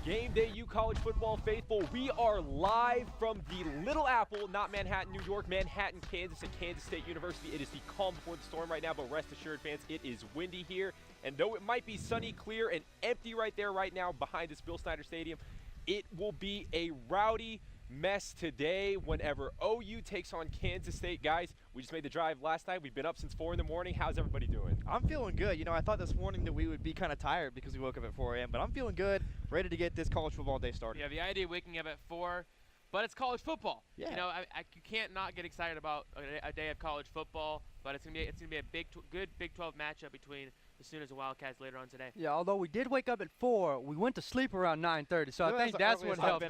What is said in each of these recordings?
Game day, you college football faithful. We are live from the Little Apple, not Manhattan, New York, Manhattan, Kansas at Kansas State University. It is the calm before the storm right now, but rest assured, fans, it is windy here. And though it might be sunny, clear, and empty right there right now behind this Bill Snyder Stadium, it will be a rowdy mess today whenever OU takes on Kansas State. Guys, we just made the drive last night. We've been up since 4 in the morning. How's everybody doing? I'm feeling good. You know, I thought this morning that we would be kind of tired because we woke up at 4 a.m., but I'm feeling good, ready to get this college football day started. Yeah, the idea of waking up at 4, but it's college football. Yeah. You know, you can't not get excited about a day of college football, but it's gonna be a good Big 12 matchup between the Sooners and Wildcats later on today. Yeah, although we did wake up at 4, we went to sleep around 9:30, so I think that's what helped.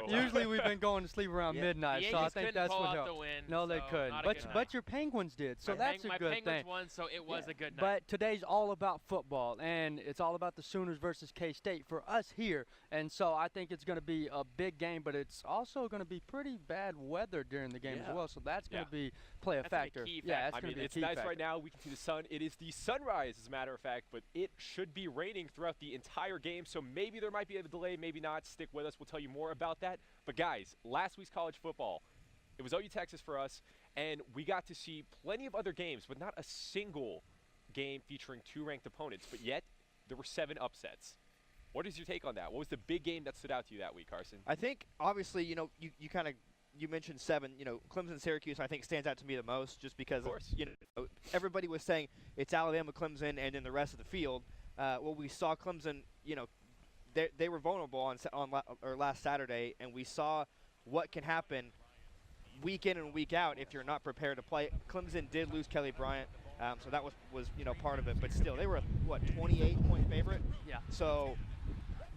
Usually we've been going to sleep around midnight, so I think that's what helped. No, they couldn't, but your Penguins did, so that's a good thing. My Penguins won, so it was a good night. But today's all about football, and it's all about the Sooners versus K-State for us here, and so I think it's going to be a big game, but it's also going to be pretty bad weather during the game as well, so that's going to play a factor. Yeah, I mean, it's nice right now. We can see the sun. It is the sunrise, as a matter of fact, but it should be raining throughout the entire game, so maybe there might be a delay, maybe not. Stick with us. We'll tell you more about that. But, guys, last week's college football, it was OU Texas for us, and we got to see plenty of other games, but not a single game featuring 2 ranked opponents, but yet there were 7 upsets. What is your take on that? What was the big game that stood out to you that week, Carson? I think, obviously, you know, you mentioned 7, you know, Clemson-Syracuse I think stands out to me the most just because, you know, everybody was saying it's Alabama-Clemson and then the rest of the field. Well, we saw Clemson, you know, they were vulnerable on last Saturday, and we saw what can happen week in and week out if you're not prepared to play. Clemson did lose Kelly Bryant, so that was you know, part of it, but still, they were a, what, 28-point favorite? Yeah. So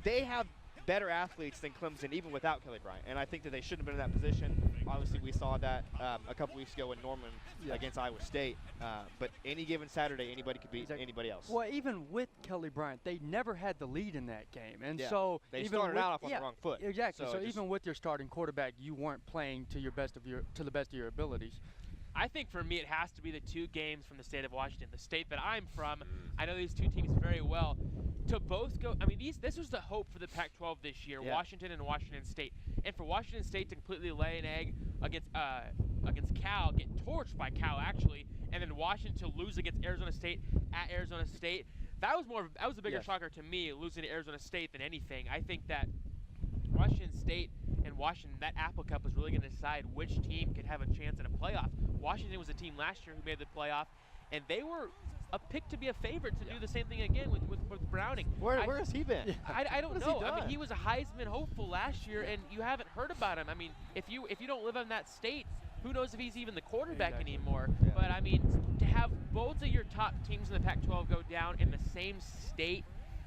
they have better athletes than Clemson, even without Kelly Bryant, and I think that they shouldn't have been in that position. Obviously, we saw that a couple weeks ago in Norman against Iowa State, but any given Saturday, anybody could beat anybody else. Well, even with Kelly Bryant, they never had the lead in that game, and so they even started out off on the wrong foot. Exactly. So even with your starting quarterback, you weren't playing to the best of your abilities. I think for me it has to be the 2 games from the state of Washington, the state that I'm from. I know these 2 teams very well. To both go, I mean, this was the hope for the Pac-12 this year, Washington and Washington State. And for Washington State to completely lay an egg against Cal, get torched by Cal actually, and then Washington to lose against Arizona State at Arizona State, that was a bigger shocker to me, losing to Arizona State, than anything. I think that Washington State and Washington, that Apple Cup was really going to decide which team could have a chance at a playoff. Washington was a team last year who made the playoff, and they were a pick to be a favorite to do the same thing again with Browning. Where has he been? I don't know. I mean, he was a Heisman hopeful last year, and you haven't heard about him. I mean, if you don't live in that state, who knows if he's even the quarterback anymore. But, I mean, to have both of your top teams in the Pac-12 go down in the same state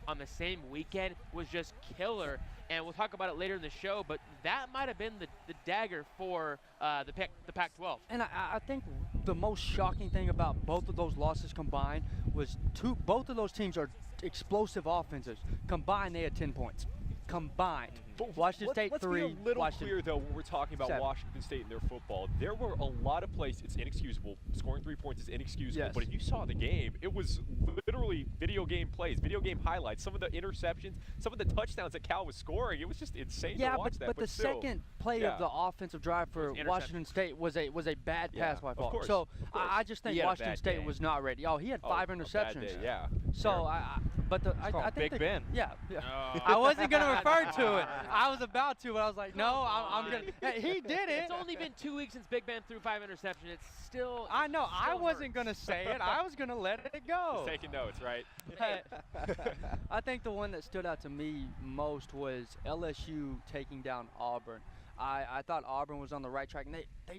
on the same weekend was just killer. And we'll talk about it later in the show, but that might have been the dagger for the Pac-12. And I think the most shocking thing about both of those losses combined was both of those teams are explosive offenses. Combined, they had 10 points. Combined. But Washington State 3. Let's be a little clear, though, when we're talking about 7. Washington State and their football. There were a lot of plays. It's inexcusable. Scoring 3 points is inexcusable. Yes. But if you saw the game, it was literally video game plays, video game highlights. Some of the interceptions, some of the touchdowns that Cal was scoring, it was just insane to watch that. But the second play of the offensive drive for Washington State was a bad pass by Falk. So I just think Washington State was not ready. Oh, he had 5 interceptions. So I think Big Ben. I wasn't going to refer to it. I was about to, but I was like, no, I'm going to. He did it. It's only been 2 weeks since Big Ben threw 5 interceptions. It's still. I know. I wasn't going to say it. I was going to let it go. He's taking notes, right? I think the one that stood out to me most was LSU taking down Auburn. I thought Auburn was on the right track, and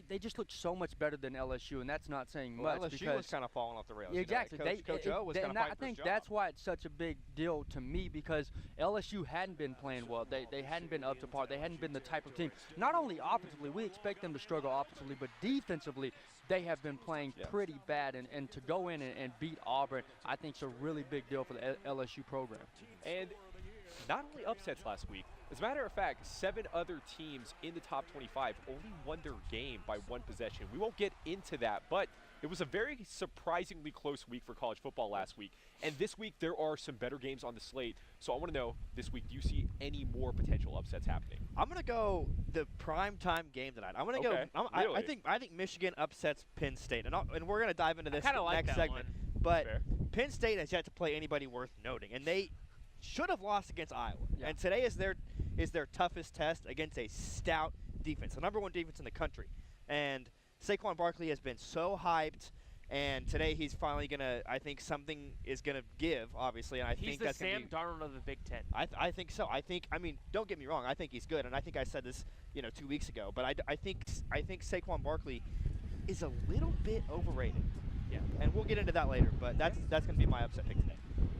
they just looked so much better than LSU, and that's not saying much. LSU because was kind of falling off the rails. Exactly. You know, Coach O was kind of fighting for his job. That's why it's such a big deal to me, because LSU hadn't been playing well. They hadn't been up to par. They hadn't been the type of team. Not only offensively, we expect them to struggle offensively, but defensively, they have been playing pretty bad. And to go in and beat Auburn, I think is a really big deal for the LSU program. And not only upsets last week, as a matter of fact, 7 other teams in the top 25 only won their game by 1 possession. We won't get into that, but It was a very surprisingly close week for college football last week. And this week, there are some better games on the slate. So I want to know, this week, do you see any more potential upsets happening? I'm going to go the primetime game tonight. I'm going to go. Really? I think Michigan upsets Penn State. And we're going to dive into this like next that segment. One. But Fair. Penn State has yet to play anybody worth noting. And they should have lost against Iowa. Yeah. And today is their toughest test against a stout defense, the #1 defense in the country. And Saquon Barkley has been so hyped. And today he's finally going to, I think something is going to give, obviously. And I think that's going to be. He's the Sam Darnold of the Big Ten. I think so. I mean, don't get me wrong. I think he's good. And I think I said this, 2 weeks ago. But I think Saquon Barkley is a little bit overrated. Yeah. And we'll get into that later. But that's going to be my upset pick today.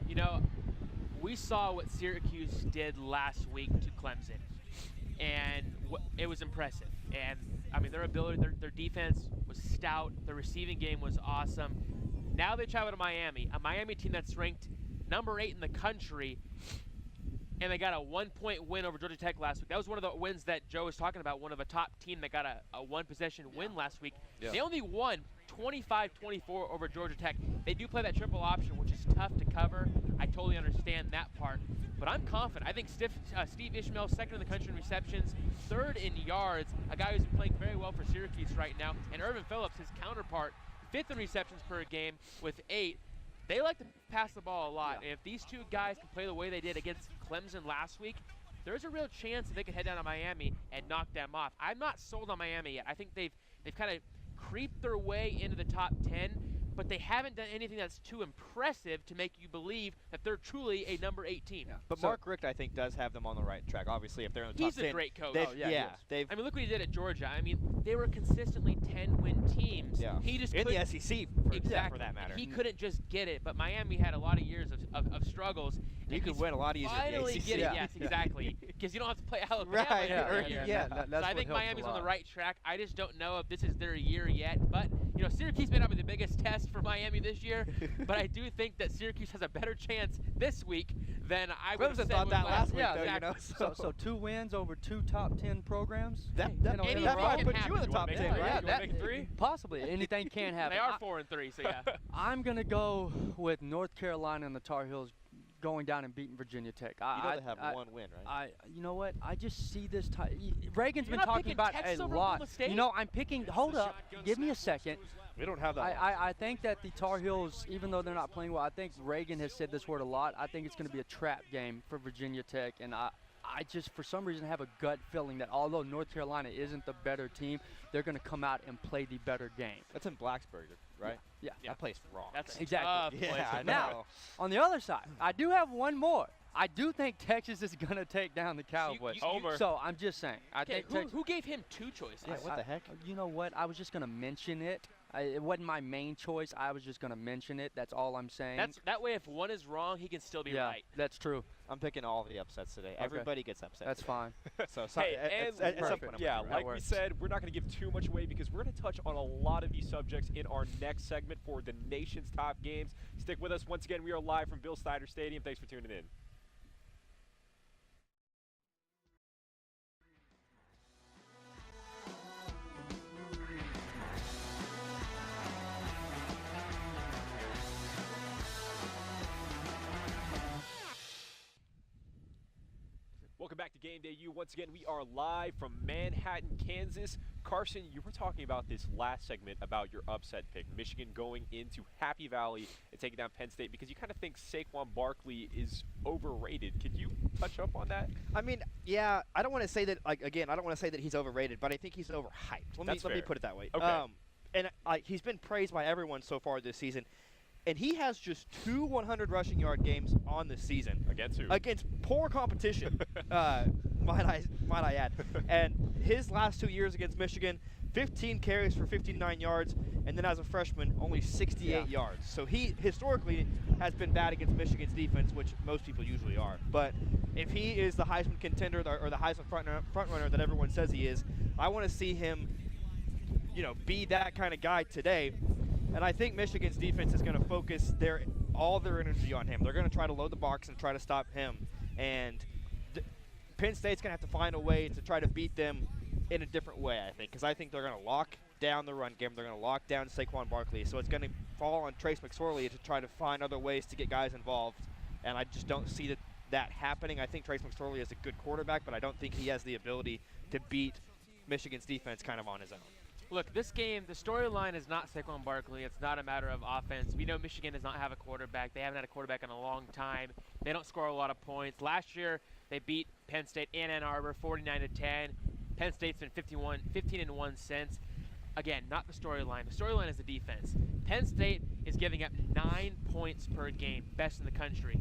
You know, we saw what Syracuse did last week to Clemson. And it was impressive. And, I mean, their ability, their defense was stout. Their receiving game was awesome. Now they travel to Miami, a Miami team that's ranked #8 in the country, and they got a 1-point win over Georgia Tech last week. That was one of the wins that Joe was talking about, one of a top team that got a one-possession win last week. Yeah. They only won 25-24 over Georgia Tech. They do play that triple option, which is tough to cover. I totally understand that part. But I'm confident. I think Steve Ishmael, second in the country in receptions, third in yards, a guy who's been playing very well for Syracuse right now. And Irvin Phillips, his counterpart, fifth in receptions per game with 8. They like to pass the ball a lot. And if these two guys can play the way they did against Clemson last week, there's a real chance that they could head down to Miami and knock them off. I'm not sold on Miami yet. I think they've kind of creeped their way into the top 10, but they haven't done anything that's too impressive to make you believe that they're truly a #8 team. Yeah. But Mark Richt, I think, does have them on the right track. Obviously, if they're in the top 10. He's a great coach. They've I mean, look what he did at Georgia. I mean, they were consistently 10-win teams. Yeah. He just in the couldn't- SEC, exactly. for that matter. He couldn't just get it, but Miami had a lot of years of struggles. You could win a lot easier in the Finally ACC. get it, yes, exactly. Because you don't have to play Alabama Right, every yeah, year. that's So I what think helps a Miami's on the lot. right track. I just don't know if this is their year yet. But, Syracuse may not be the biggest test for Miami this year, but I do think that Syracuse has a better chance this week than I would have said thought with that last week, yeah, though, exactly. So 2 wins over 2 top 10 programs. That anything might can put happen. you in the You top wanna 10, make it? right? Yeah, You wanna make it 3? Possibly. Anything can happen. They are 4-3, so yeah. I'm going to go with North Carolina and the Tar Heels going down and beating Virginia Tech. They have one win, right? You know what? I just see this. Reagan's You're been not talking picking about Texas a over lot. Oklahoma State? I'm picking. Hold up. Give me a second. We don't have that. I think that the Tar Heels, even though they're not playing well, I think Reagan has said this word a lot. I think it's going to be a trap game for Virginia Tech, and I just, for some reason, have a gut feeling that although North Carolina isn't the better team, they're going to come out and play the better game. That's in Blacksburg, right? Yeah. That place wrong. That's Exactly. tough. Yeah, I know. Now, on the other side, I do have one more. I do think Texas is going to take down the Cowboys. Over. So I'm just saying. I Okay, think Texas. who gave him 2 choices? Yeah, what the heck? You know what? I was just going to mention it. It wasn't my main choice. I was just going to mention it. That's all I'm saying. That way, if one is wrong, he can still be yeah, right. that's true. I'm picking all the upsets today. Everybody gets upset. That's fine. So Hey, it's and something I'm yeah, gonna do. like we said, we're not going to give too much away because we're going to touch on a lot of these subjects in our next segment for the nation's top games. Stick with us. Once again, we are live from Bill Snyder Stadium. Thanks for tuning in. Welcome back to Game Day U. Once again, we are live from Manhattan, Kansas. Carson, you were talking about this last segment about your upset pick, Michigan going into Happy Valley and taking down Penn State, because you kind of think Saquon Barkley is overrated. Could you touch up on that? I mean, yeah, I don't want to say that, I don't want to say that he's overrated, but I think he's overhyped. Let me put it that way. Okay. And he's been praised by everyone so far this season. And he has just 2 100 rushing yard games on the season. Against who? Against poor competition, might I add. And his last 2 years against Michigan, 15 carries for 59 yards, and then as a freshman, only 68 yards. So he historically has been bad against Michigan's defense, which most people usually are. But if he is the Heisman contender or the Heisman front runner that everyone says he is, I want to see him, be that kind of guy today. And I think Michigan's defense is going to focus all their energy on him. They're going to try to load the box and try to stop him. And Penn State's going to have to find a way to try to beat them in a different way, I think, because I think they're going to lock down the run game. They're going to lock down Saquon Barkley. So it's going to fall on Trace McSorley to try to find other ways to get guys involved. And I just don't see that happening. I think Trace McSorley is a good quarterback, but I don't think he has the ability to beat Michigan's defense kind of on his own. Look, this game, the storyline is not Saquon Barkley. It's not a matter of offense. We know Michigan does not have a quarterback. They haven't had a quarterback in a long time. They don't score a lot of points. Last year, they beat Penn State and Ann Arbor 49-10. Penn State's been 15-1 since. Again, not the storyline. The storyline is the defense. Penn State is giving up 9 points per game, best in the country.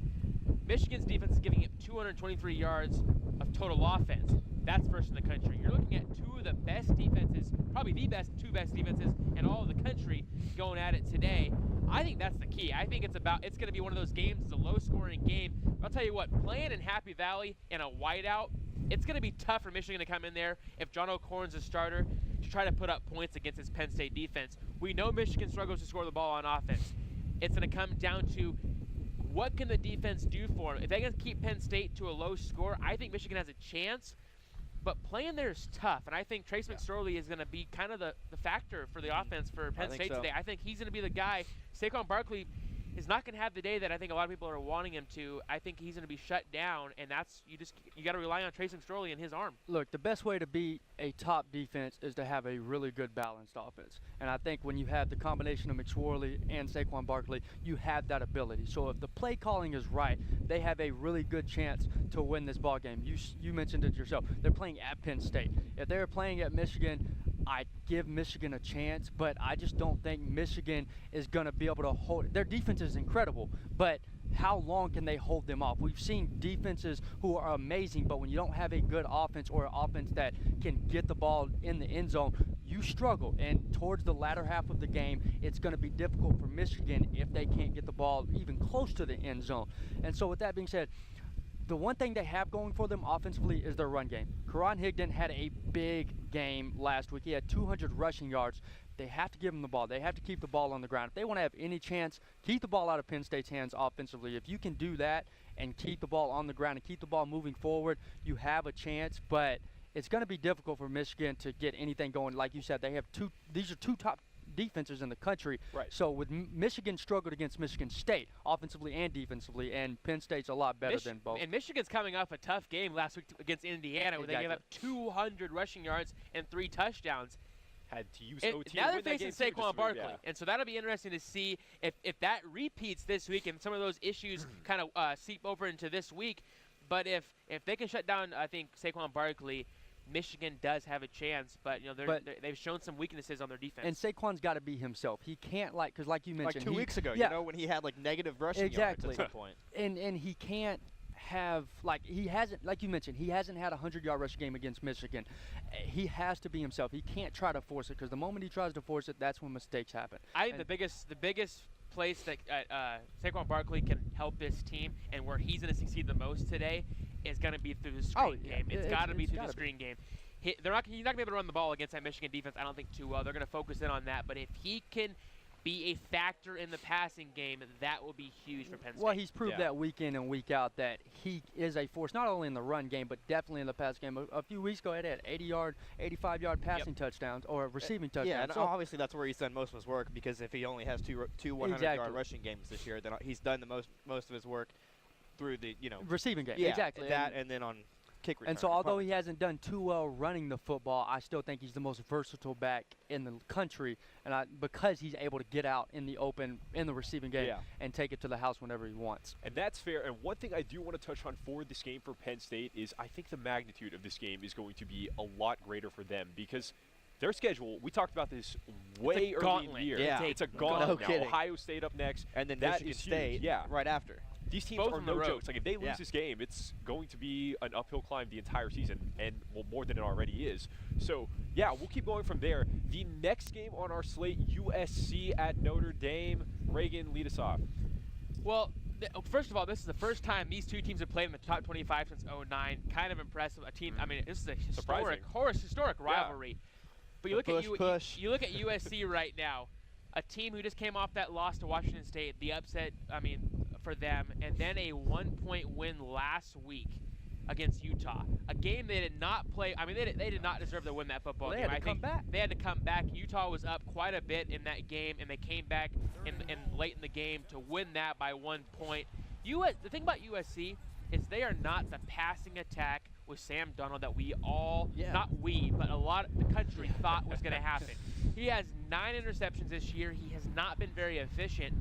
Michigan's defense is giving up 223 yards of total offense. That's first in the country. You're looking at two of the best defenses, probably the two best defenses in all of the country going at it today. I think that's the key. I think it's going to be one of those games. It's a low-scoring game. I'll tell you what, playing in Happy Valley in a whiteout, it's going to be tough for Michigan to come in there if John O'Corn's a starter to try to put up points against this Penn State defense. We know Michigan struggles to score the ball on offense. It's going to come down to what can the defense do for them. If they can keep Penn State to a low score, I think Michigan has a chance. But playing there is tough, and I think Trace McSorley is going to be kind of the factor for the offense for Penn State today. I think he's going to be the guy. Saquon Barkley is not going to have the day that I think a lot of people are wanting him to. I think he's going to be shut down, and that's you got to rely on Trace McSorley and his arm. Look, the best way to beat a top defense is to have a really good balanced offense. And I think when you have the combination of McSorley and Saquon Barkley, you have that ability. So if the play calling is right, they have a really good chance to win this ball game. You mentioned it yourself. They're playing at Penn State. If they're playing at Michigan, I give Michigan a chance, but I just don't think Michigan is going to be able to hold. Their defense is incredible, but how long can they hold them off? We've seen defenses who are amazing, but when you don't have a good offense or an offense that can get the ball in the end zone, you struggle. And towards the latter half of the game, it's going to be difficult for Michigan if they can't get the ball even close to the end zone. And so with that being said, the one thing they have going for them offensively is their run game. Karan Higdon had a big game last week. He had 200 rushing yards. They have to give him the ball. They have to keep the ball on the ground. If they want to have any chance, keep the ball out of Penn State's hands offensively. If you can do that and keep the ball on the ground and keep the ball moving forward, you have a chance. But it's going to be difficult for Michigan to get anything going. Like you said, they have these are two top defenses in the country. Right. So with Michigan struggled against Michigan State offensively and defensively, and Penn State's a lot better than both. And Michigan's coming off a tough game last week against Indiana, where they gave up 200 rushing yards and 3 touchdowns. Had to use And OT. now they're facing Saquon Barkley, and so that'll be interesting to see if that repeats this week and some of those issues kind of seep over into this week. But if they can shut down, I think, Saquon Barkley, Michigan does have a chance, but they've shown some weaknesses on their defense. And Saquon's got to be himself. He can't because like you mentioned, like 2 weeks ago, when he had negative rushing yards at some point. And he can't have he hasn't, like you mentioned, he hasn't had a 100-yard rush game against Michigan. He has to be himself. He can't try to force it, because the moment he tries to force it, that's when mistakes happen. I think the biggest place that Saquon Barkley can help this team and where he's going to succeed the most today is going to be through the screen game. It's got to be through the screen game. He's not going to be able to run the ball against that Michigan defense, I don't think, too well. They're going to focus in on that. But if he can be a factor in the passing game, that will be huge for Penn State. Well, he's proved that week in and week out that he is a force, not only in the run game, but definitely in the pass game. A few weeks ago, he had 80-yard, 85-yard passing touchdowns or receiving touchdowns. Yeah, and obviously that's where he's done most of his work, because if he only has two 100-yard rushing games this year, then he's done the most of his work through the receiving game. Yeah, exactly. That and then on kick return. And so although he hasn't done too well running the football, I still think he's the most versatile back in the country, and because he's able to get out in the open in the receiving game and take it to the house whenever he wants. And that's fair. And one thing I do want to touch on for this game for Penn State is I think the magnitude of this game is going to be a lot greater for them, because their schedule, we talked about this way early in the year. Yeah. It's a gauntlet No now. kidding. Ohio State up next. And then that Michigan is State huge. right after. These teams Both are on the no road. jokes. Like, if they lose this game, it's going to be an uphill climb the entire season, and more than it already is. So, yeah, we'll keep going from there. The next game on our slate, USC at Notre Dame. Reagan, lead us off. Well, first of all, this is the first time these two teams have played in the top 25 since '09. Kind of impressive. A team. I mean, this is a historic rivalry. But you look at USC right now, a team who just came off that loss to Washington State, the upset, for them, and then a 1-point win last week against Utah, a game they did not play. I mean, they did not deserve to win that football game. They had to come back. They had to come back. Utah was up quite a bit in that game, and they came back in late in the game to win that by 1 point. The thing about USC is they are not the passing attack with Sam Darnold that we all, not we, but a lot of the country thought was going to happen. He has 9 interceptions this year. He has not been very efficient.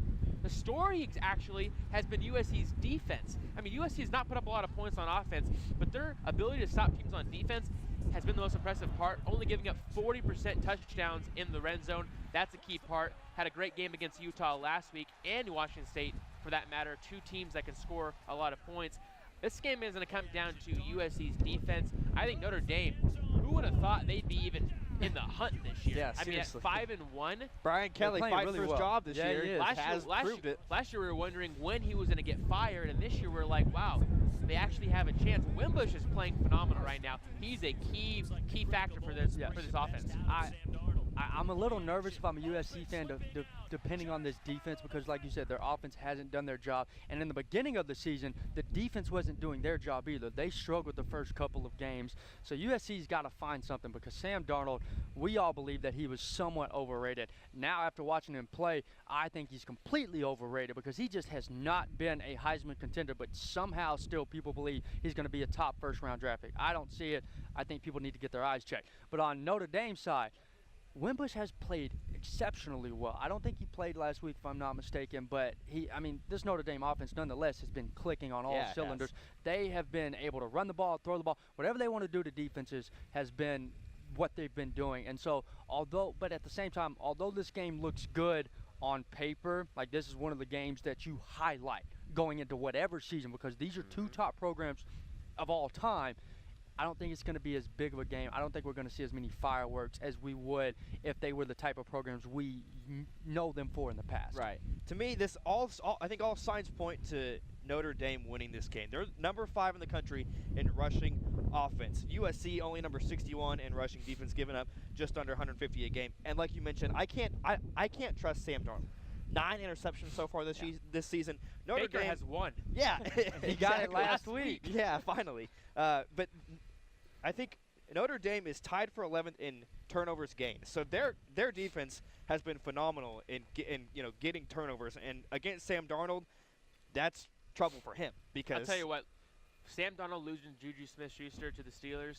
The story actually has been USC's defense. I mean, USC has not put up a lot of points on offense, but their ability to stop teams on defense has been the most impressive part, only giving up 40% touchdowns in the red zone. That's a key part. Had a great game against Utah last week, and Washington State, for that matter, 2 teams that can score a lot of points. This game is going to come down to USC's defense. I think Notre Dame, who would have thought they'd be even in the hunt this year? Yeah, I mean, at 5-1. Brian Kelly fighting for his job this year. He is. Last year we were wondering when he was going to get fired, and this year we're like, wow, they actually have a chance. Wimbush is playing phenomenal right now. He's a key factor for this offense. I'm a little nervous if I'm a USC fan, depending on this defense, because like you said, their offense hasn't done their job. And in the beginning of the season, the defense wasn't doing their job either. They struggled the first couple of games. So USC's got to find something, because Sam Darnold, we all believe that he was somewhat overrated. Now, after watching him play, I think he's completely overrated, because he just has not been a Heisman contender, but somehow still people believe he's going to be a top first-round draft pick. I don't see it. I think people need to get their eyes checked. But on Notre Dame's side, Wimbush has played exceptionally well. I don't think he played last week, if I'm not mistaken, but this Notre Dame offense nonetheless has been clicking on all cylinders. They have been able to run the ball, throw the ball, whatever they want to do to defenses has been what they've been doing. And so, but at the same time, although this game looks good on paper, like this is one of the games that you highlight going into whatever season, because these are 2 top programs of all time. I don't think it's going to be as big of a game. I don't think we're going to see as many fireworks as we would if they were the type of programs we know them for in the past. Right. To me, I think all signs point to Notre Dame winning this game. They're number 5 in the country in rushing offense. USC only number 61 in rushing defense, giving up just under 150 a game. And like you mentioned, I can't trust Sam Darnold. 9 interceptions so far this season. Notre Baker Dame has 1. Yeah, he got it last week. Yeah, finally. But I think Notre Dame is tied for 11th in turnovers gained. So their defense has been phenomenal in getting turnovers. And against Sam Darnold, that's trouble for him, because I'll tell you what, Sam Darnold losing Juju Smith-Schuster to the Steelers.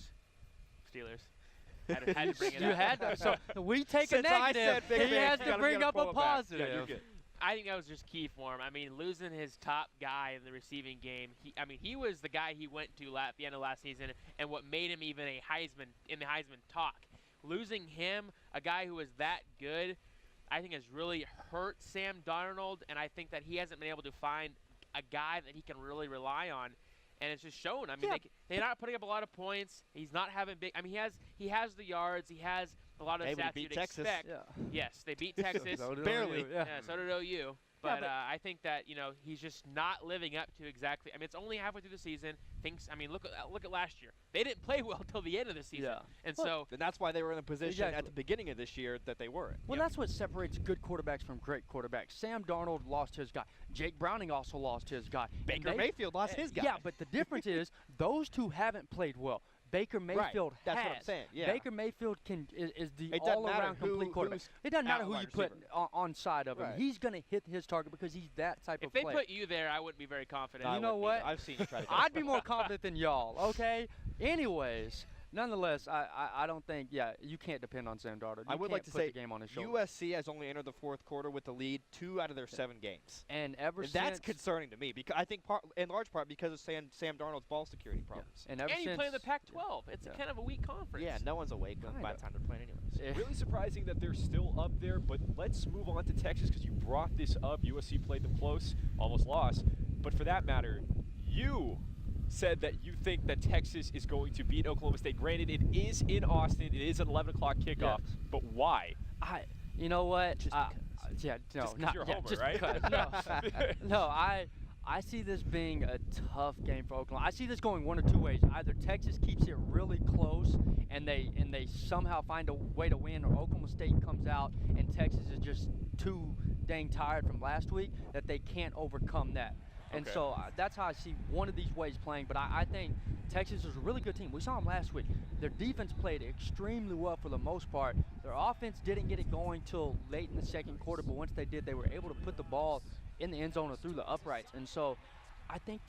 Had to bring it up. You had to. So we take a negative. He has to bring up a positive. Yeah, you're good. I think that was just key for him. I mean, losing his top guy in the receiving game. He was the guy he went to at the end of last season, and what made him even a Heisman in the Heisman talk. Losing him, a guy who was that good, I think has really hurt Sam Darnold, and I think that he hasn't been able to find a guy that he can really rely on. And it's just shown. I mean, they're not putting up a lot of points. He's not having big. I mean, he has the yards. He has a lot of stats you'd expect. Yeah. Yes, they beat Texas. So did barely. OU, yeah. So did OU. But I think that he's just not living up to exactly. I mean, it's only halfway through the season. Look at last year. They didn't play well till the end of the season. Yeah. And and that's why they were in the position at the beginning of this year that they were in. Well, that's what separates good quarterbacks from great quarterbacks. Sam Darnold lost his guy. Jake Browning also lost his guy. Baker Mayfield lost his guy. Yeah, but the difference is those 2 haven't played well. Baker Mayfield has. That's what I'm saying. Yeah. Baker Mayfield is the all-around complete quarterback. It doesn't matter who you put on side of him. He's going to hit his target because he's that type of player. If they put you there, I wouldn't be very confident. You know what? I've seen you try to. I'd be more confident than y'all. Okay. Anyways. Nonetheless, I don't think, you can't depend on Sam Darnold. I would like to say the game on his shoulder. USC has only entered the 4th quarter with the lead 2 out of their 7 games. And that's concerning to me, because I think in large part because of Sam Darnold's ball security problems. And you play in the Pac-12. It's kind of a weak conference. Yeah, no one's awake by the time they're playing anyways. Really surprising that they're still up there, but let's move on to Texas, because you brought this up. USC played them close, almost lost. But for that matter, you said that you think that Texas is going to beat Oklahoma State. Granted, it is in Austin. It is an 11 o'clock kickoff. Yes. But why? You know what? Just Just you're a homer, right? I see this being a tough game for Oklahoma. I see this going one or 2 ways. Either Texas keeps it really close and they somehow find a way to win, or Oklahoma State comes out and Texas is just too dang tired from last week that they can't overcome that. And so that's how I see one of these ways playing. But I think Texas is a really good team. We saw them last week. Their defense played extremely well for the most part. Their offense didn't get it going till late in the second quarter, but once they did, they were able to put the ball in the end zone or through the uprights. And so I think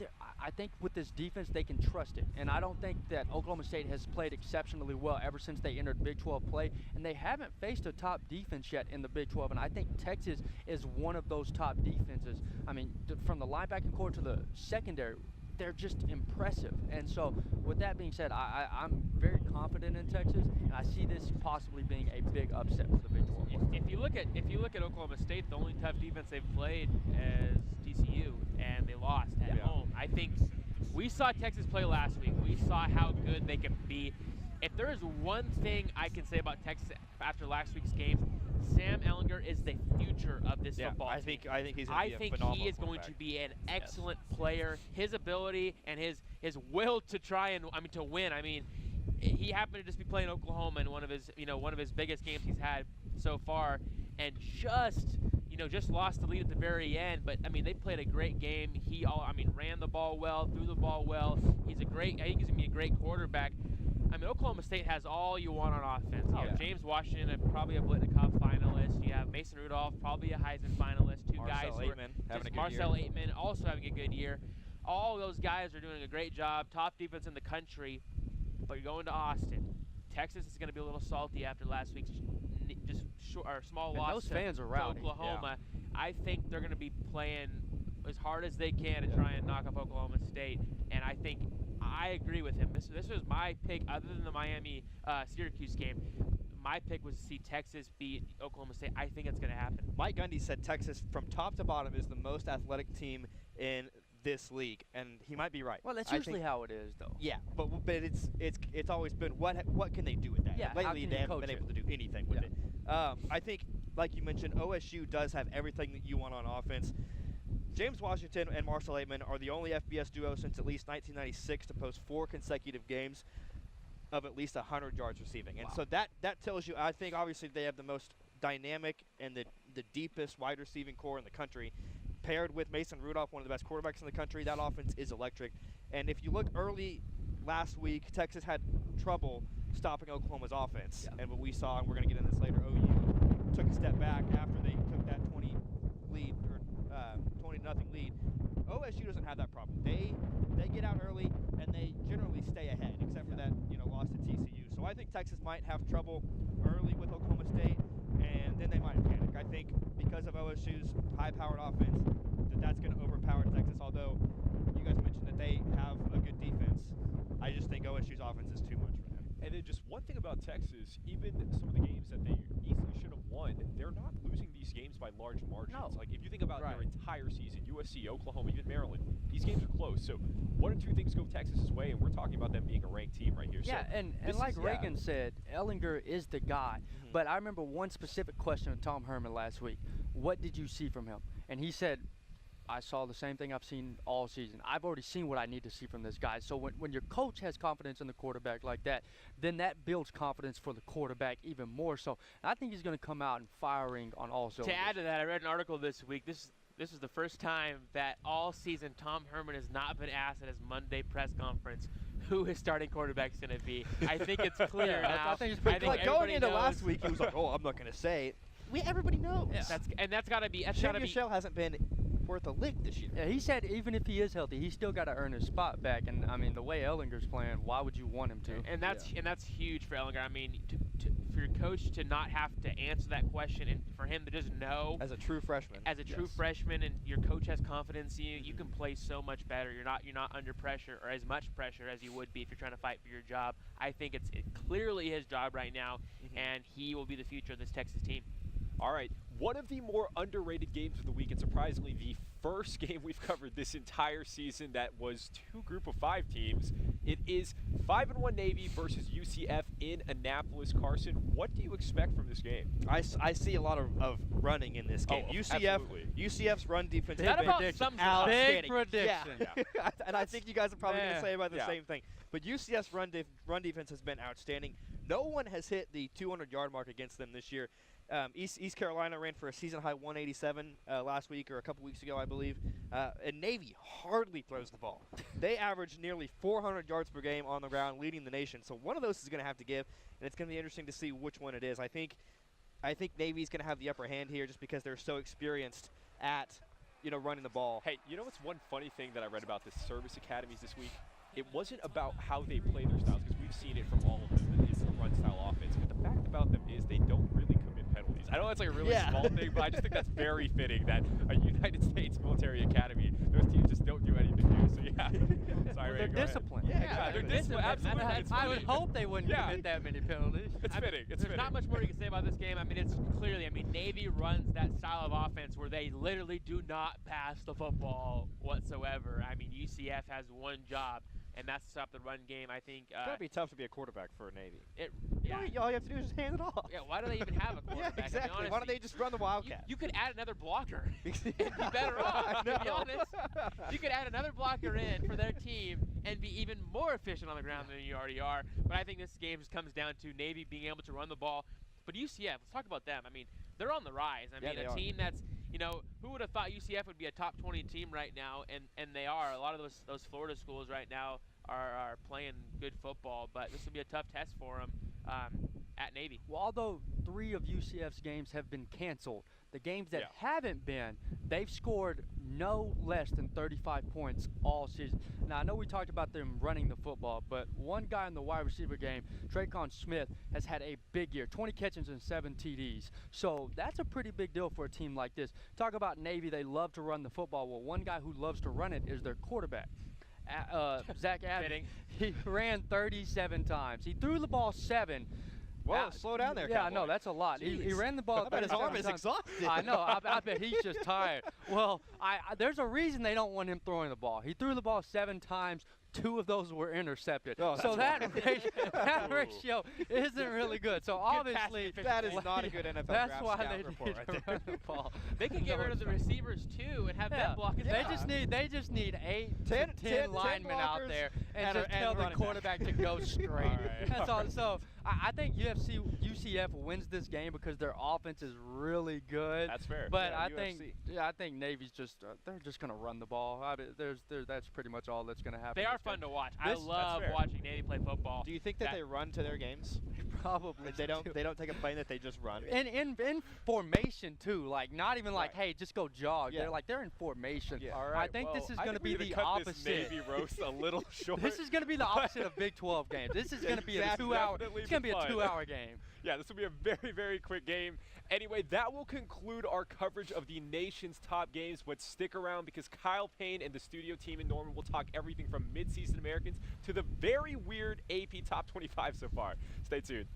with this defense, they can trust it. And I don't think that Oklahoma State has played exceptionally well ever since they entered Big 12 play. And they haven't faced a top defense yet in the Big 12. And I think Texas is one of those top defenses. I mean, from the linebacking core to the secondary, they're just impressive. And so with that being said, I'm very confident in Texas, and I see this possibly being a big upset for the Big 12. If you look at Oklahoma State, the only tough defense they've played is TCU, and they lost at home. I think we saw Texas play last week. We saw how good they can be. If there is one thing I can say about Texas after last week's game, Sam Ehlinger is the future of this football team. I think he's going to be a phenomenal he is going to be an excellent player. His ability and his will to try and to win. I mean, he happened to just be playing Oklahoma in one of his biggest games he's had so far, and just lost the lead at the very end. But I mean, they played a great game. He ran the ball well, threw the ball well. I think he's gonna be a great quarterback. I mean, Oklahoma State has all you want on offense. You have James Washington, probably a Blitnikoff finalist. You have Mason Rudolph, probably a Heisman finalist. Marcel Aitman also having a good year. All those guys are doing a great job. Top defense in the country. But you're going to Austin. Texas is going to be a little salty after last week's small loss those fans are rowdy. to Oklahoma. Yeah. I think they're going to be playing as hard as they can to try and knock off Oklahoma State. And I agree with him. This was my pick, other than the Miami-Syracuse game. My pick was to see Texas beat Oklahoma State. I think it's going to happen. Mike Gundy said Texas, from top to bottom, is the most athletic team in this league, and he might be right. Well, that's usually how it is, though. Yeah, but it's always been what can they do with that? Yeah, lately they haven't been able to do anything with it. I think, like you mentioned, OSU does have everything that you want on offense. James Washington and Marcel Aitman are the only FBS duo since at least 1996 to post 4 consecutive games of at least 100 yards receiving. And so that tells you, I think, obviously they have the most dynamic and the deepest wide receiving core in the country. Paired with Mason Rudolph, one of the best quarterbacks in the country, that offense is electric. And if you look early last week, Texas had trouble stopping Oklahoma's offense. Yeah. And what we saw, and we're going to get into this later, OU took a step back after they took that 20-0 lead. OSU doesn't have that problem. They get out early, and they generally stay ahead, except for that loss to TCU. So I think Texas might have trouble early with Oklahoma State, and then they might panic. I think because of OSU's high-powered offense, that's going to overpower Texas, although you guys mentioned that they have a good defense. I just think OSU's offense is too much for them. And then just one thing about Texas, even some of the games that they easily should have won, they're not losing these games by large margins. No. Like, if you think about their entire season, USC, Oklahoma, even Maryland, these games are close. So one or two things go Texas's way, and we're talking about them being a ranked team right here. Yeah, so and like Reagan said, Ehlinger is the guy. Mm-hmm. But I remember one specific question of Tom Herman last week. What did you see from him? And he said, I saw the same thing I've seen all season. I've already seen what I need to see from this guy. So when your coach has confidence in the quarterback like that, then that builds confidence for the quarterback even more so. And I think he's going to come out and firing on all cylinders. To add to that, I read an article this week. This is the first time that all season Tom Herman has not been asked at his Monday press conference who his starting quarterback's going to be. I think it's clear now. I think it's pretty clear. Going into last week, he was like, I'm not going to say it. Everybody knows. Yeah. That's got to be. Michelle hasn't been worth a lick this year. Yeah, he said even if he is healthy, he's still got to earn his spot back. And I mean, the way Ehlinger's playing, why would you want him to? And that's huge for Ehlinger. I mean, for your coach to not have to answer that question and for him to just know as a true freshman, and your coach has confidence in you, you can play so much better. You're not under pressure or as much pressure as you would be if you're trying to fight for your job. I think it's clearly his job right now, and he will be the future of this Texas team. All right, one of the more underrated games of the week, and surprisingly the first game we've covered this entire season that was 2 Group of 5 teams. It is 5-1 Navy versus UCF in Annapolis. Carson, what do you expect from this game? I see a lot of running in this game. UCF's run defense has been outstanding. Big prediction. Yeah. And I think you guys are probably going to say about the same thing. But UCF's run defense has been outstanding. No one has hit the 200-yard mark against them this year. East Carolina ran for a season-high 187 last week or a couple weeks ago, I believe. And Navy hardly throws the ball. They average nearly 400 yards per game on the ground, leading the nation. So one of those is going to have to give, and it's going to be interesting to see which one it is. I think Navy's going to have the upper hand here just because they're so experienced at running the ball. Hey, you know what's one funny thing that I read about the service academies this week? It wasn't about how they play their styles, because we've seen it from all of them. It's a run-style offense. But the fact about them is they don't really commit penalties. I know that's like a really small thing, but I just think that's very fitting that a United States military academy, those teams just don't do anything new. So, yeah. Sorry, Ray, they're disciplined. Yeah, they're disciplined. Absolutely. I would hope they wouldn't commit that many penalties. It's fitting. There's not much more you can say about this game. I mean, it's clearly, Navy runs that style of offense where they literally do not pass the football whatsoever. I mean, UCF has one job, and that's to stop the run game. I think It's got to be tough to be a quarterback for Navy. All you have to do is just hand it off. Yeah, why do they even have a quarterback? Yeah, exactly. Honestly, Why don't they just run the Wildcat? You could add another blocker and be better off, to be honest. You could add another blocker in for their team and be even more efficient on the ground than you already are. But I think this game just comes down to Navy being able to run the ball. But UCF, let's talk about them. I mean, they're on the rise. I mean, a team that's, who would have thought UCF would be a top 20 team right now? And they are. A lot of those Florida schools right now are playing good football, but this will be a tough test for them at Navy. Well, although 3 of UCF's games have been canceled, the games that haven't been, they've scored no less than 35 points all season. Now, I know we talked about them running the football, but one guy in the wide receiver game, Traycon Smith, has had a big year, 20 catches and 7 TDs. So that's a pretty big deal for a team like this. Talk about Navy, they love to run the football. Well, one guy who loves to run it is their quarterback. Zach Adams, he ran 37 times. He threw the ball 7. Whoa, slow down there, Yeah, I know, that's a lot. He ran the ball. I bet his arm is exhausted. I know, I bet he's just tired. Well, there's a reason they don't want him throwing the ball. He threw the ball 7 times. 2 of those were intercepted. So that ratio isn't really good. So obviously that is not a good NFL that's draft why scout they report need right to there. run the ball. They can get rid of the receivers too and have them block it. They just need 8 to 10 linemen out there and just tell the quarterback to go straight. That's all. So I think UCF wins this game because their offense is really good. That's fair. But I think Navy's just they're just going to run the ball. That's pretty much all that's going to happen. They are fun to watch. I love watching Navy play football. Do you think that they run to their games? Probably. They don't take a plane that they just run. In formation too, like not even like hey, just go jog. Yeah. They're in formation. All right, I think this is going to be the cut opposite. This Navy roast a little short. This is going to be the opposite of Big 12 games. This is going to be a 2-hour. It's going to be a 2-hour game. Yeah, this will be a very, very quick game. Anyway, that will conclude our coverage of the nation's top games, but stick around because Kyle Payne and the studio team in Norman will talk everything from mid-season Americans to the very weird AP Top 25 so far. Stay tuned.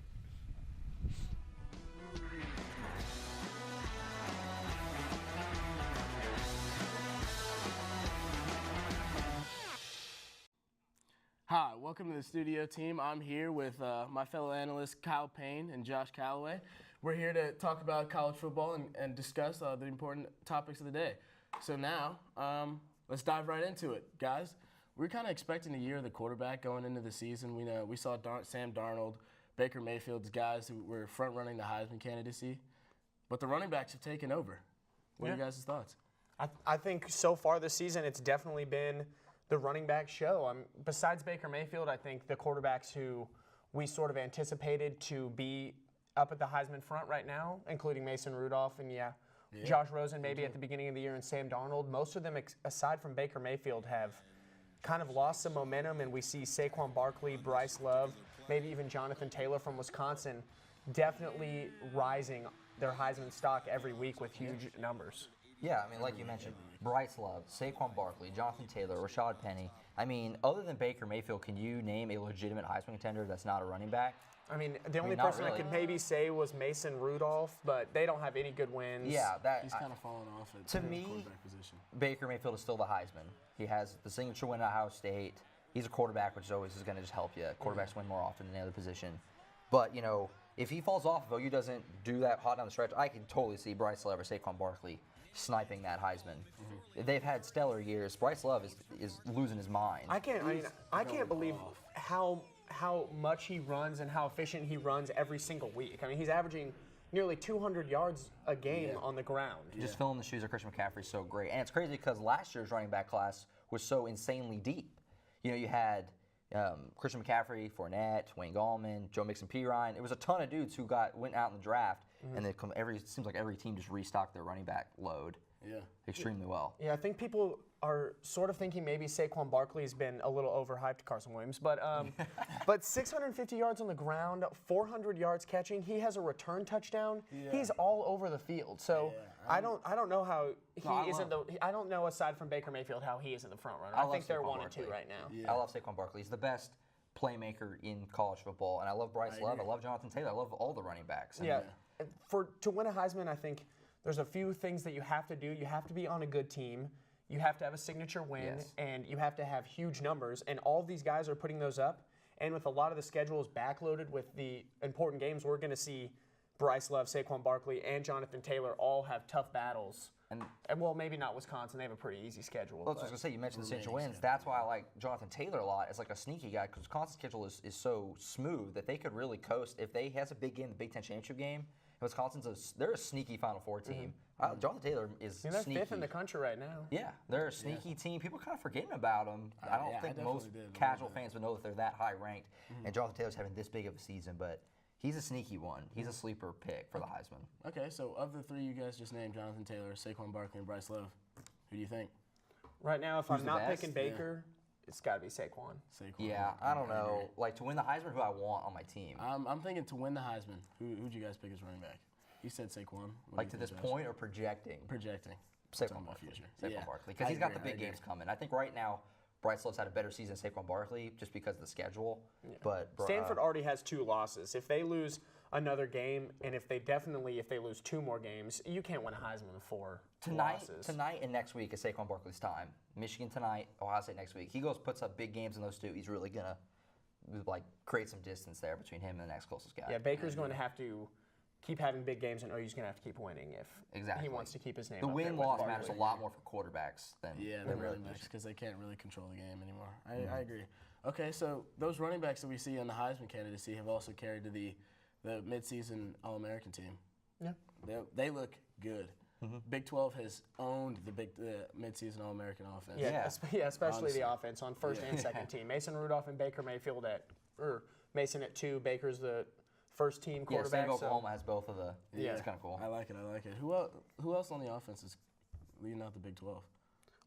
Hi, welcome to the studio team. I'm here with my fellow analysts Kyle Payne and Josh Calloway. We're here to talk about college football and discuss the important topics of the day. So now, let's dive right into it, guys. We're kind of expecting a year of the quarterback going into the season. We saw Sam Darnold, Baker Mayfield's guys who were front-running the Heisman candidacy, but the running backs have taken over. What are your guys' thoughts? I think so far this season it's definitely been the running back show. Besides Baker Mayfield, I think the quarterbacks who we sort of anticipated to be up at the Heisman front right now, including Mason Rudolph and Josh Rosen maybe at the beginning of the year and Sam Darnold, most of them aside from Baker Mayfield have kind of lost some momentum, and we see Saquon Barkley, Bryce Love, maybe even Jonathan Taylor from Wisconsin definitely rising their Heisman stock every week with huge numbers. Yeah, I mean, like you mentioned, Bryce Love, Saquon Barkley, Jonathan Taylor, Rashad Penny. I mean, other than Baker Mayfield, can you name a legitimate Heisman contender that's not a running back? I mean, the only person I could maybe say was Mason Rudolph, but they don't have any good wins. Yeah, he's kind of fallen off at to the me, quarterback position. Baker Mayfield is still the Heisman. He has the signature win at Ohio State. He's a quarterback, which always is going to just help you. Quarterbacks win more often than the other position. But, if he falls off, if OU doesn't do that hot down the stretch, I can totally see Bryce Love or Saquon Barkley sniping that Heisman. They've had stellar years. Bryce Love is losing his mind. I can't believe how much he runs and how efficient he runs every single week. I mean, he's averaging nearly 200 yards a game on the ground. Just filling the shoes of Christian McCaffrey is so great. And it's crazy because last year's running back class was so insanely deep. You know, you had Christian McCaffrey, Fournette, Wayne Gallman, Joe Mixon-Pirine. It was a ton of dudes who went out in the draft, and it seems like every team just restocked their running back load extremely well. Yeah, I think people are sort of thinking maybe Saquon Barkley's been a little overhyped, Carson Williams, but 650 yards on the ground, 400 yards catching. He has a return touchdown. He's all over the field. So I don't know how he isn't I don't know aside from Baker Mayfield how he isn't the front runner. I think they're 1 and 2 right now. I love Saquon Barkley. He's the best playmaker in college football, and I love Bryce Love. I love Jonathan Taylor. I love all the running backs. And To win a Heisman, I think there's a few things that you have to do. You have to be on a good team. You have to have a signature win, and you have to have huge numbers. And all of these guys are putting those up. And with a lot of the schedules backloaded with the important games, we're going to see Bryce Love, Saquon Barkley, and Jonathan Taylor all have tough battles. And well, maybe not Wisconsin. They have a pretty easy schedule. Well, that's what I was going to say. You mentioned the signature wins. That's why I like Jonathan Taylor a lot as like a sneaky guy because Wisconsin's schedule is so smooth that they could really coast. If they has a big game, the Big Ten championship game, they're a sneaky Final Four team. Jonathan Taylor is they're sneaky. 5th in the country right now. Yeah, they're a sneaky team. People kind of forgetting about them. I don't think most casual fans would know that they're that high ranked. And Jonathan Taylor's having this big of a season, but he's a sneaky one. He's a sleeper pick for the Heisman. Okay, so of the three you guys just named, Jonathan Taylor, Saquon Barkley, and Bryce Love, who do you think? Right now, if Who's I'm the not best? picking Baker, it's got to be Saquon. Yeah, I don't know. Like to win the Heisman, who I want on my team. I'm thinking to win the Heisman. Who'd you guys pick as running back? You said Saquon. Like to this point or projecting? Projecting. Saquon Barkley. Saquon Barkley. Because he's got the big games coming. I think right now, Bryce Love's had a better season than Saquon Barkley just because of the schedule. Yeah. But Stanford already has 2 losses. If they lose another game, and if they lose 2 more games, you can't win a Heisman with 4 losses. Tonight and next week is Saquon Barkley's time. Michigan tonight, Ohio State next week. He puts up big games in those 2. He's really gonna create some distance there between him and the next closest guy. Yeah, Baker's going to have to keep having big games, and OU's going to have to keep winning if he wants to keep his name. The up win-loss matters a lot more for quarterbacks than running backs because they can't really control the game anymore. I agree. Okay, so those running backs that we see on the Heisman candidacy have also carried to the midseason All-American team. Yeah, they look good. Big 12 has owned the midseason All-American offense. Yeah, especially the offense on first and second team. Mason Rudolph and Baker Mayfield Mason at 2. Baker's the first team quarterback. Yeah, Oklahoma has both of the. Yeah, it's kind of cool. I like it. Who else on the offense is leading out the Big 12?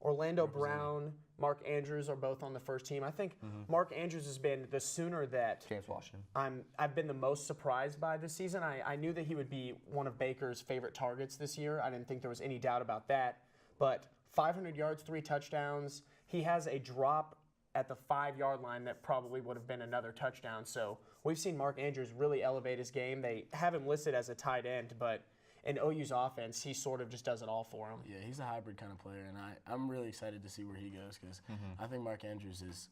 Orlando Brown, Mark Andrews are both on the first team. I think Mark Andrews has been the sooner that James Washington. I've been the most surprised by this season. I knew that he would be one of Baker's favorite targets this year. I didn't think there was any doubt about that. But 500 yards, 3 touchdowns. He has a drop at the 5-yard line that probably would have been another touchdown. So we've seen Mark Andrews really elevate his game. They have him listed as a tight end, but in OU's offense, he sort of just does it all for him. Yeah, he's a hybrid kind of player, and I'm really excited to see where he goes because I think Mark Andrews is,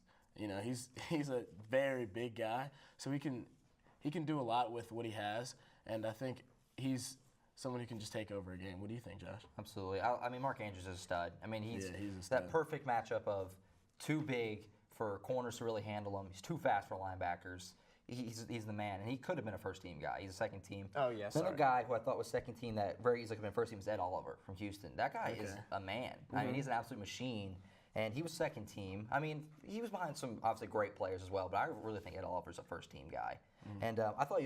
he's a very big guy, so he can do a lot with what he has, and I think he's someone who can just take over a game. What do you think, Josh? Absolutely. I mean, Mark Andrews is a stud. I mean, he's a stud. That perfect matchup of too big for corners to really handle him. He's too fast for linebackers. He's the man, and he could have been a first-team guy. He's a second-team. Oh, yes. Then a guy who I thought was second-team that very easily could have been first-team is Ed Oliver from Houston. That guy is a man. I mean, he's an absolute machine, and he was second-team. I mean, he was behind some obviously great players as well, but I really think Ed Oliver's a first-team guy. And I thought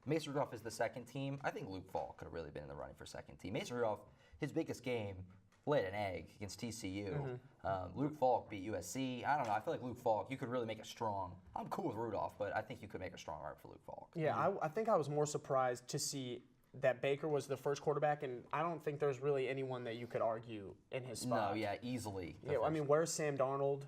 Mason Rudolph is the second-team. I think Luke Falk could have really been in the running for second-team. Mason Rudolph, his biggest game, laid an egg against TCU. Luke Falk beat USC. I don't know. I feel like Luke Falk, you could really make a strong. I'm cool with Rudolph, but I think you could make a strong argument for Luke Falk. Yeah, I think I was more surprised to see that Baker was the first quarterback, and I don't think there's really anyone that you could argue in his spot. No, yeah, easily. Yeah, I mean, where's Sam Darnold?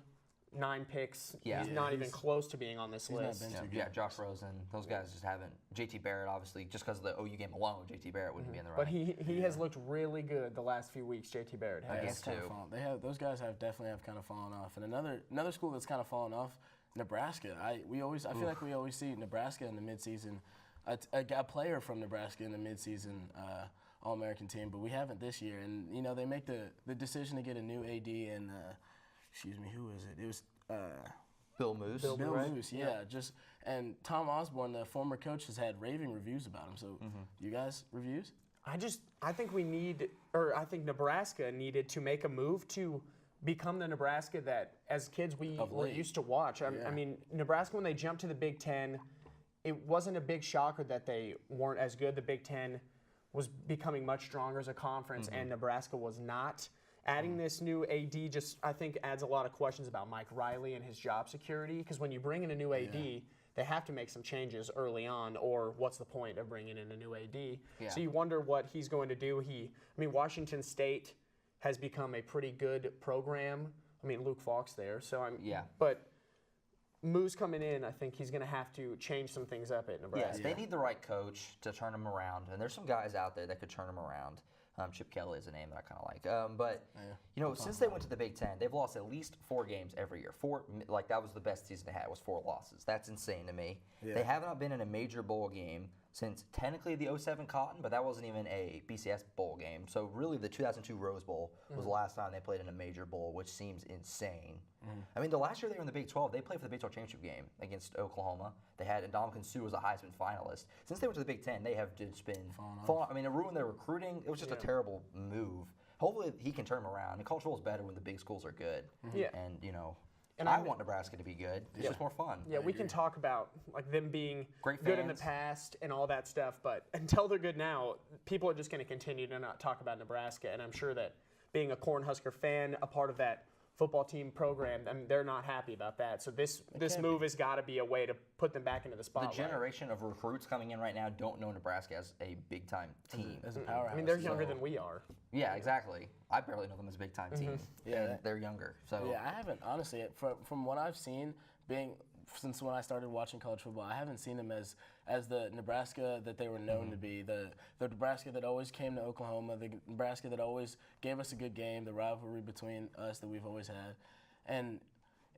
9 picks. Yeah. He's not even close to being on this list. Yeah, Josh Rosen. Those guys just haven't. JT Barrett, obviously, just because of the OU game alone, JT Barrett wouldn't be in the running. But he has looked really good the last few weeks, JT Barrett has. Those guys definitely have kind of fallen off. And another school that's kind of fallen off, Nebraska. I feel like we always see Nebraska in the midseason, a player from Nebraska in the midseason All-American team, but we haven't this year. And they make the decision to get a new AD and. Excuse me, who is it? It was Bill Moose. Bill right? Moose, yeah. And Tom Osborne, the former coach, has had raving reviews about him. So, you guys reviews? I think Nebraska needed to make a move to become the Nebraska that, as kids, we were used to watch. I mean, Nebraska, when they jumped to the Big Ten, it wasn't a big shocker that they weren't as good. The Big Ten was becoming much stronger as a conference, and Nebraska was not. Adding this new AD just, I think, adds a lot of questions about Mike Riley and his job security, because when you bring in a new AD, they have to make some changes early on, or what's the point of bringing in a new AD? Yeah. So you wonder what he's going to do. Washington State has become a pretty good program. I mean, Luke Falk's there, but Moose coming in, I think he's going to have to change some things up at Nebraska. Yes, they need the right coach to turn them around, and there's some guys out there that could turn them around. Chip Kelly is a name that I kind of like. Since they went to the Big Ten, they've lost at least 4 games every year. That was the best season they had, was 4 losses. That's insane to me. Yeah. They have not been in a major bowl game since technically the 07 Cotton, but that wasn't even a BCS bowl game. So really the 2002 Rose Bowl was the last time they played in a major bowl, which seems insane. I mean, the last year they were in the Big 12, they played for the Big 12 championship game against Oklahoma. They had Ndamukong Suh as a Heisman finalist. Since they went to the Big Ten, they have just been I mean, it ruined their recruiting. It was just a terrible move. Hopefully he can turn them around. And college football is better when the big schools are good. And I want Nebraska to be good. It's just more fun. Yeah, we can talk about like them being good in the past and all that stuff, but until they're good now, people are just going to continue to not talk about Nebraska. And I'm sure that being a Cornhusker fan, a part of that football team program, I mean, they're not happy about that. So this move has got to be a way to put them back into the spotlight. The generation of recruits coming in right now don't know Nebraska as a big-time team. As a powerhouse. I mean, they're younger than we are. Yeah, exactly. I barely know them as a big-time team. And they're younger. So yeah, I haven't, honestly, from what I've seen, since when I started watching college football, I haven't seen them as the Nebraska that they were known to be, the Nebraska that always came to Oklahoma, the Nebraska that always gave us a good game, the rivalry between us that we've always had. And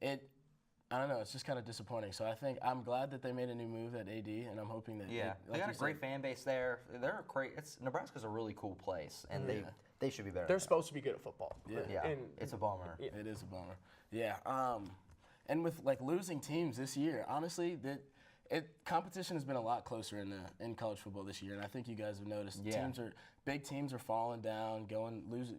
I don't know, it's just kind of disappointing. So I'm glad that they made a new move at AD, and I'm hoping that they got a great fan base there. They're great. Nebraska's a really cool place, and they should be better. They're supposed to be good at football. Yeah, it's a bummer. Yeah. It is a bummer. Yeah. And with like losing teams this year, honestly, competition has been a lot closer in college football this year, and I think you guys have noticed. Big teams are falling down,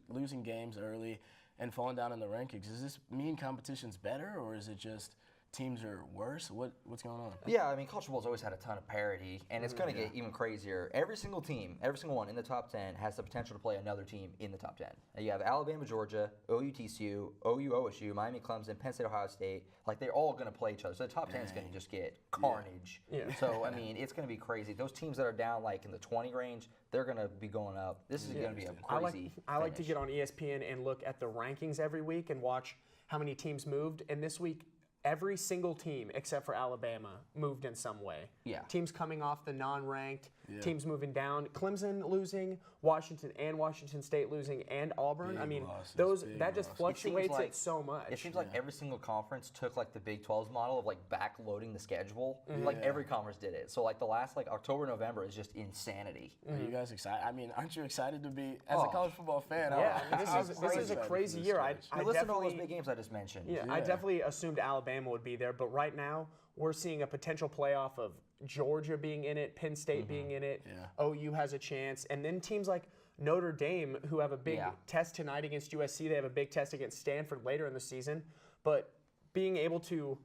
losing games early, and falling down in the rankings. Does this mean competition's better, or is it just teams are worse? What's going on? Yeah, I mean, college football's always had a ton of parity, and it's going to get even crazier. Every single team, every single one in the top 10 has the potential to play another team in the top 10. You have Alabama, Georgia, OU, TCU, OU, OSU, Miami, Clemson, Penn State, Ohio State. Like, they're all going to play each other. So the top 10 is going to just get carnage. Yeah. So, I mean, it's going to be crazy. Those teams that are down, like, in the 20 range, they're going to be going up. This is going to be a crazy I like to get on ESPN and look at the rankings every week and watch how many teams moved. And this week, every single team except for Alabama moved in some way. Yeah. Teams coming off the non-ranked, teams moving down. Clemson losing, Washington State losing, and Auburn. I mean, that just fluctuates it so much. It seems like every single conference took like the Big 12's model of like back-loading the schedule. Like every conference did it. So like the last like October, November is just insanity. Are you guys excited? I mean, aren't you excited to be as a college football fan? Yeah, this is a crazy year. I listen to all those big games I just mentioned. Yeah, I definitely assumed Alabama would be there, but right now we're seeing a potential playoff of Georgia being in it, Penn State being in it, OU has a chance, and then teams like Notre Dame, who have a big test tonight against USC, they have a big test against Stanford later in the season, but being able to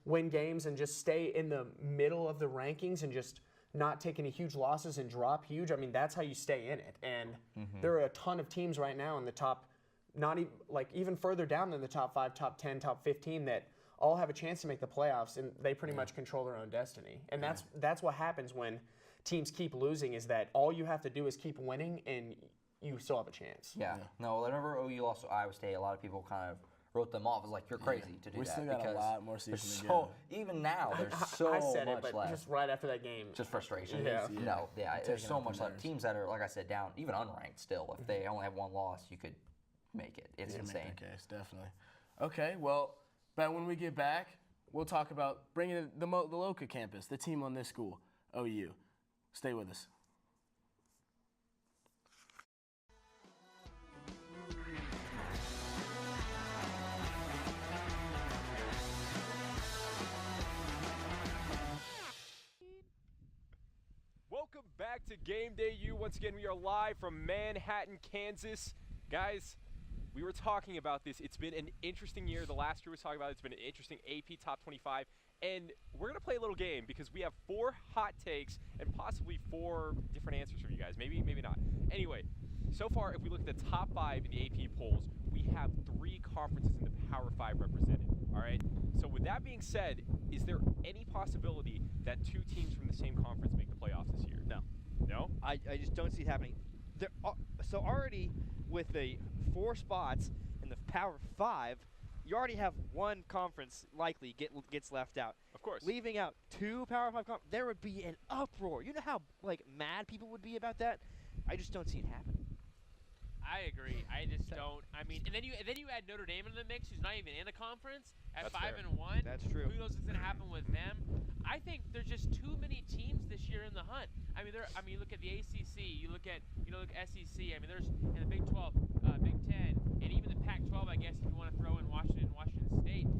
win games and just stay in the middle of the rankings and just not take any huge losses and drop huge, I mean, that's how you stay in it. And there are a ton of teams right now in the top, not even, like even further down than the top 5, top 10, top 15 that all have a chance to make the playoffs, and they pretty much control their own destiny. And that's what happens when teams keep losing, is that all you have to do is keep winning, and you still have a chance. Yeah. No, whenever OU lost to Iowa State, a lot of people kind of wrote them off as like, you're crazy to do that. We still got a lot more seasons to go. Even now, there's so I said much it, but left. just right after that game. Just frustration. Yeah. No, there's so much left. Teams that are, like I said, down, even unranked still, if they only have one loss, you could make it. It's insane. Make the case, definitely. Okay, well, but when we get back, we'll talk about bringing in the Loca campus, the team on this school, OU. Stay with us. Game Day U. Once again, we are live from Manhattan, Kansas. Guys, we were talking about this. It's been an interesting year. The last year we was talking about it. It's been an interesting AP Top 25. And we're going to play a little game because we have 4 hot takes and possibly 4 different answers from you guys. Maybe, maybe not. Anyway, so far, if we look at the top 5 in the AP polls, we have 3 conferences in the Power 5 represented. All right? So with that being said, is there any possibility that 2 teams from the same conference make the playoffs this year? No. No? I just don't see it happening. So already with the 4 spots in the Power 5, you already have 1 conference likely gets left out. Of course. Leaving out 2 Power 5 conferences, there would be an uproar. You know how mad people would be about that? I just don't see it happening. I agree. I just don't. I mean, and then you add Notre Dame into the mix, who's not even in the conference at That's 5-1. That's true. Who knows what's going to happen with them? I think there's just too many teams this year in the hunt. I mean, you look at the ACC, you look at SEC. I mean, there's in the Big 12, Big 10, and even the Pac-12. I guess if you want to throw in Washington State,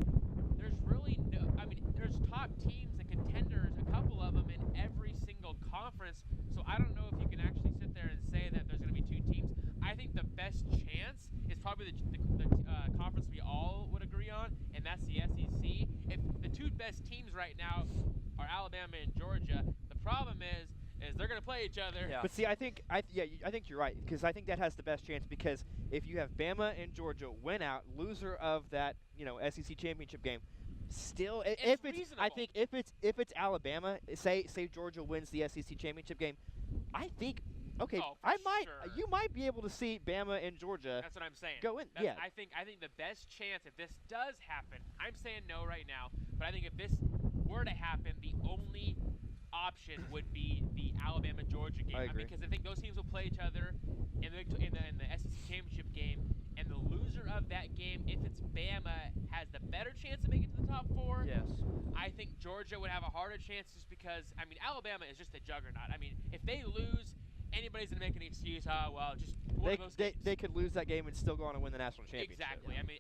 there's really no. I mean, there's top teams and contenders, a couple of them in every single conference. So I don't know if you can actually sit there and say that there's going to be 2 teams. I think the best chance is probably the conference we all would agree on, and that's the SEC. If the 2 best teams right now are Alabama and Georgia, the problem is they're going to play each other. Yeah. But see, I think you're right, because I think that has the best chance, because if you have Bama and Georgia win out, loser of that SEC championship game, still if it's Alabama, say Georgia wins the SEC championship game, I think. Okay, you might be able to see Bama and Georgia. That's what I'm saying. Go in, yeah. I think the best chance, if this does happen, I'm saying no right now, but I think if this were to happen, the only option would be the Alabama-Georgia game. I agree. Because I think those teams will play each other in the SEC championship game, and the loser of that game, if it's Bama, has the better chance of making it to the top 4. Yes. I think Georgia would have a harder chance just because, I mean, Alabama is just a juggernaut. I mean, if they lose, anybody's going to make an excuse, just one of those games. They could lose that game and still go on and win the national championship. Exactly. I mean,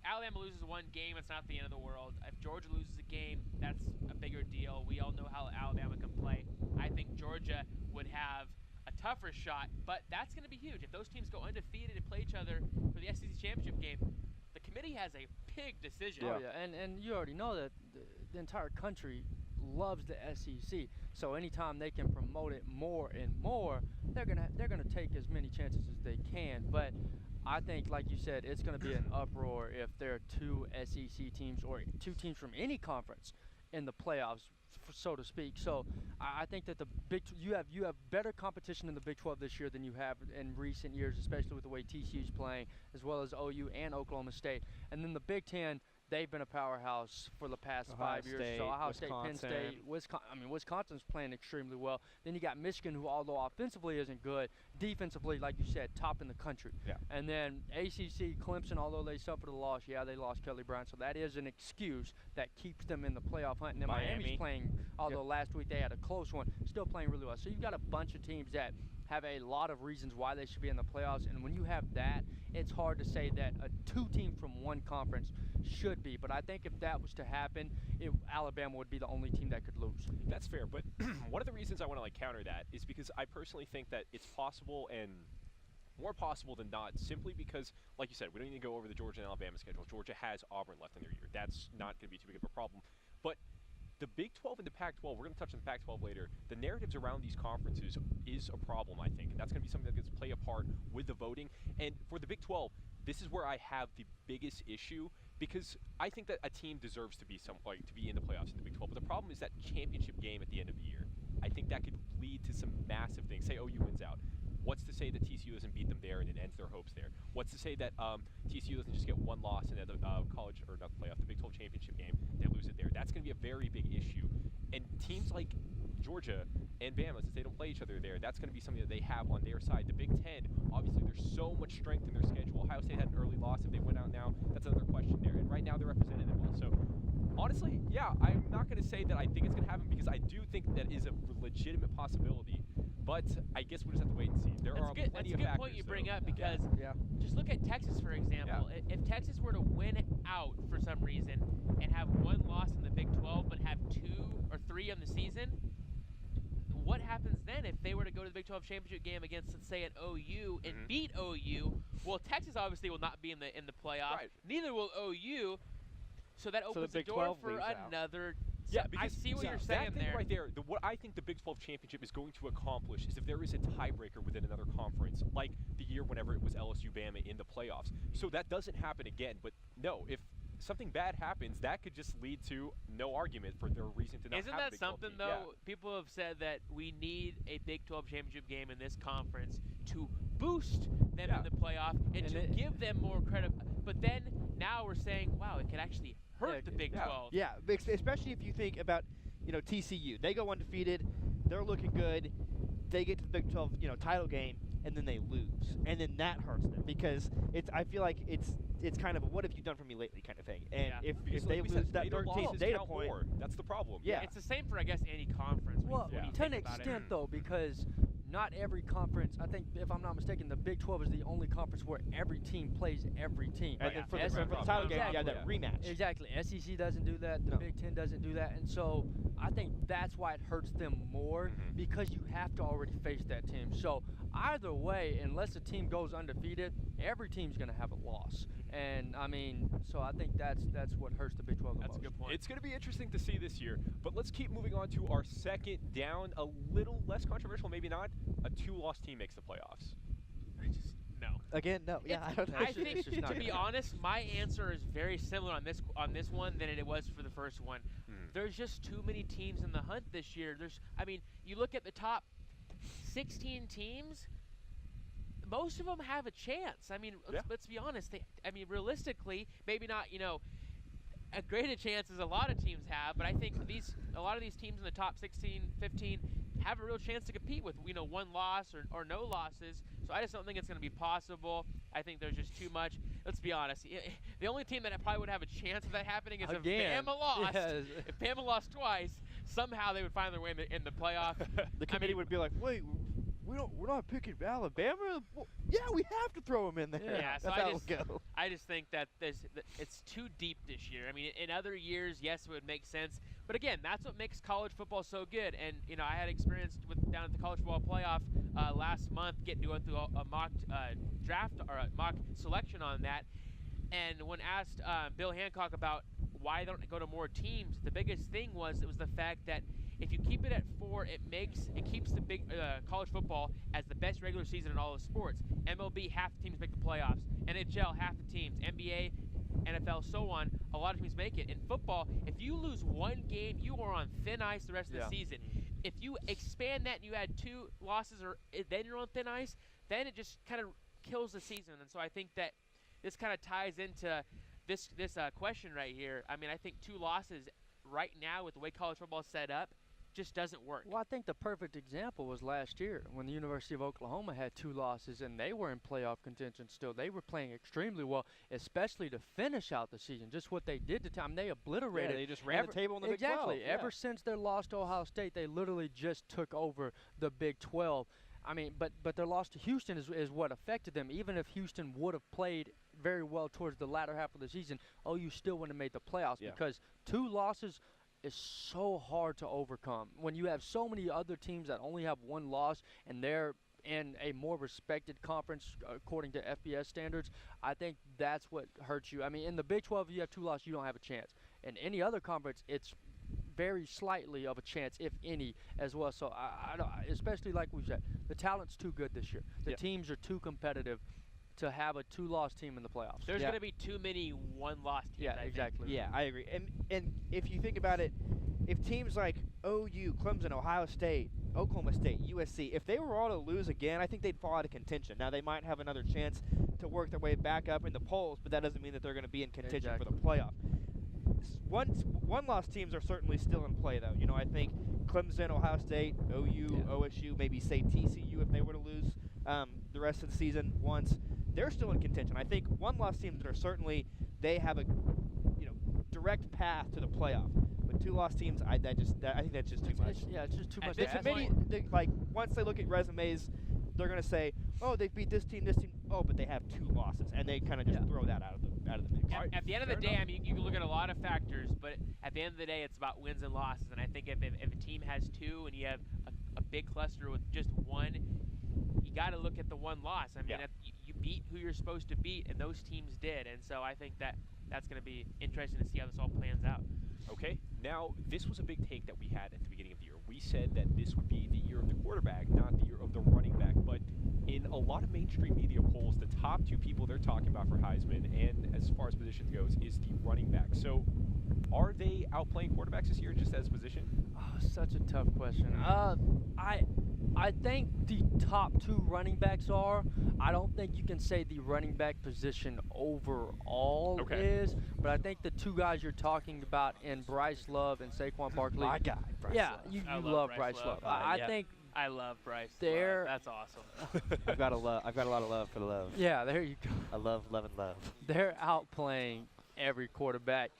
Alabama loses 1 game, it's not the end of the world. If Georgia loses a game, that's a bigger deal. We all know how Alabama can play. I think Georgia would have a tougher shot, but that's going to be huge. If those teams go undefeated and play each other for the SEC championship game, the committee has a big decision. Oh, yeah, and you already know that the entire country loves the SEC. So anytime they can promote it more and more, they're gonna take as many chances as they can. But I think, like you said, it's gonna be an uproar if there are 2 SEC teams or 2 teams from any conference in the playoffs, so to speak. So I think that you have better competition in the Big 12 this year than you have in recent years, especially with the way TCU's playing, as well as OU and Oklahoma State. And then the Big 10. They've been a powerhouse for the past 5 years. So Ohio State, Penn State, Wisconsin's playing extremely well. Then you got Michigan, who although offensively isn't good, defensively, like you said, top in the country. Yeah. And then ACC, Clemson, although they suffered a loss, they lost Kelly Bryant. So that is an excuse that keeps them in the playoff hunt. And then Miami's playing, although last week they had a close one, still playing really well. So you've got a bunch of teams that have a lot of reasons why they should be in the playoffs. And when you have that, it's hard to say that 2 teams from 1 conference should be. But I think if that was to happen, Alabama would be the only team that could lose. That's fair, but one of the reasons I want to counter that is because I personally think that it's possible, and more possible than not, simply because, like you said, we don't need to go over the Georgia and Alabama schedule. Georgia has Auburn left in their year. That's not going to be too big of a problem. But the Big 12 and the Pac-12, we're going to touch on the Pac-12 later. The narratives around these conferences is a problem, I think. And that's going to be something that's going to play a part with the voting. And for the Big 12, this is where I have the biggest issue, because I think that a team deserves to be in the playoffs in the Big 12. But the problem is that championship game at the end of the year. I think that could lead to some massive things. Say OU wins out. What's to say that TCU doesn't beat them there and it ends their hopes there? What's to say that TCU doesn't just get 1 loss in the college, or not the playoff, the Big 12 championship game, they lose it there? That's going to be a very big issue. And teams like Georgia and Bama, since they don't play each other there, that's going to be something that they have on their side. The Big 10, obviously there's so much strength in their schedule. Ohio State had an early loss. If they went out now, that's another question there. And right now they're represented well. So honestly, yeah, I'm not going to say that I think it's going to happen, because I do think that is a legitimate possibility. But I guess we'll just have to wait and see. There are plenty of factors. That's a good point you bring up, because just look at Texas, for example. Yeah. If Texas were to win out for some reason and have 1 loss in the Big 12 but have 2 or 3 on the season, what happens then? then if they were to go to the Big 12 championship game against, let's say, an OU and beat OU, well, Texas obviously will not be in the playoff. Right. Neither will OU. So that opens the Big door 12 for leaves out. another. Yeah, I because see what you're that saying thing there. right there. What I think the Big 12 championship is going to accomplish is if there is a tiebreaker within another conference, like the year whenever it was LSU Bama in the playoffs. So that doesn't happen again. But no, if something bad happens, that could just lead to no argument for their reason to not Isn't have a that Big 12 something team. though? Yeah. People have said that we need a Big 12 championship game in this conference to boost them in the playoff and to give them more credit. But then now we're saying, wow, it could actually hurt the Big 12. Yeah, especially if you think about, TCU. They go undefeated. They're looking good. They get to the Big 12, title game, and then they lose, and then that hurts them because I feel like it's kind of a what have you done for me lately kind of thing. And if they lose that 13th data point, more. That's the problem. Yeah. It's the same for, I guess, any conference. Well, when you to an think about it. extent, though, because not every conference, I think, if I'm not mistaken, the Big 12 is the only conference where every team plays every team. and then for the title game, you have that rematch. Exactly. SEC doesn't do that. The Big Ten doesn't do that. And so I think that's why it hurts them more because you have to already face that team. So either way, unless a team goes undefeated, every team's going to have a loss. And, so I think that's what hurts the Big 12 the most. That's a good point. It's going to be interesting to see this year. But let's keep moving on to our second down. A little less controversial, maybe not. A 2-loss team makes the playoffs. No. Again, no. Yeah, I don't know. I think, to be honest, my answer is very similar on this one than it was for the first one. There's just too many teams in the hunt this year. You look at the top 16 teams, most of them have a chance. Let's be honest. Realistically, maybe not, as great a chance as a lot of teams have, but I think a lot of these teams in the top 16, 15 have a real chance to compete with, one loss or no losses. So I just don't think it's going to be possible. I think there's just too much. Let's be honest. The only team that probably would have a chance of that happening is if Bama lost. Yes. If Bama lost twice, somehow they would find their way in the playoff. The committee would be like, wait, we're not picking Alabama. Well, yeah, we have to throw them in there. Yeah, so that's how it'll go. I just think that it's too deep this year. In other years, yes, it would make sense. But again, that's what makes college football so good. And, I had experience down at the college football playoff last month, getting to go through a mock draft or a mock selection on that. And when asked Bill Hancock about why they don't go to more teams, the biggest thing was the fact that if you keep it at 4, it keeps the big college football as the best regular season in all of sports. MLB, half the teams make the playoffs. NHL, half the teams. NBA, NFL, so on. A lot of teams make it. In football, if you lose one game, you are on thin ice the rest of the season. If you expand that and you add 2 losses, then you're on thin ice, then it just kind of kills the season. And so I think that this kind of ties into this question right here. I think 2 losses right now with the way college football is set up just doesn't work. Well, I think the perfect example was last year when the University of Oklahoma had 2 losses and they were in playoff contention still. They were playing extremely well, especially to finish out the season. Just what they did to time, they obliterated. They just ran the table in the Big 12. Exactly. Ever since their loss to Ohio State, they literally just took over the Big 12. But their loss to Houston is what affected them. Even if Houston would have played very well towards the latter half of the season, OU still wouldn't have made the playoffs because 2 losses is so hard to overcome. When you have so many other teams that only have 1 loss and they're in a more respected conference according to FBS standards, I think that's what hurts you. In the Big 12, if you have 2 losses, you don't have a chance. In any other conference, it's very slightly of a chance, if any, as well. So I don't, especially like we said, the talent's too good this year. The teams are too competitive to have a 2-loss team in the playoffs. There's going to be too many 1-loss teams. Yeah, exactly. Yeah, I agree. And if you think about it, if teams like OU, Clemson, Ohio State, Oklahoma State, USC, if they were all to lose again, I think they'd fall out of contention. Now, they might have another chance to work their way back up in the polls, but that doesn't mean that they're going to be in contention for the playoff. 1-loss teams are certainly still in play, though. I think Clemson, Ohio State, OU, OSU, maybe say TCU if they were to lose the rest of the season once. They're still in contention. I think 1-loss teams that are certainly, they have a direct path to the playoff. But 2-loss teams, I think that's just too much. It's just too much. The committee, once they look at resumes, they're going to say, oh, they beat this team, oh, but they have 2 losses, and they kind of just throw that out of the mix. At the end of the day, you can look at a lot of factors, but at the end of the day, it's about wins and losses. And I think if a team has 2 and you have a big cluster with just one, you got to look at the one loss. I mean, you beat who you're supposed to beat, and those teams did. And so I think that's going to be interesting to see how this all plans out. Okay, now this was a big take that we had at the beginning of the year. We said that this would be the year of the quarterback, not the year of the running back. But in a lot of mainstream media polls, the top two people they're talking about for Heisman, and as far as position goes, is the running back. So are they outplaying quarterbacks this year just as position? Oh, such a tough question. I think the top two running backs are. I don't think you can say the running back position overall is, but I think the two guys you're talking about in Bryce Love and Saquon Barkley. My guy, Bryce Love. You love Bryce Love. I think I love Bryce. They're That's awesome. I've got a lot of love for the love. Yeah, there you go. I love and love. They're outplaying every quarterback.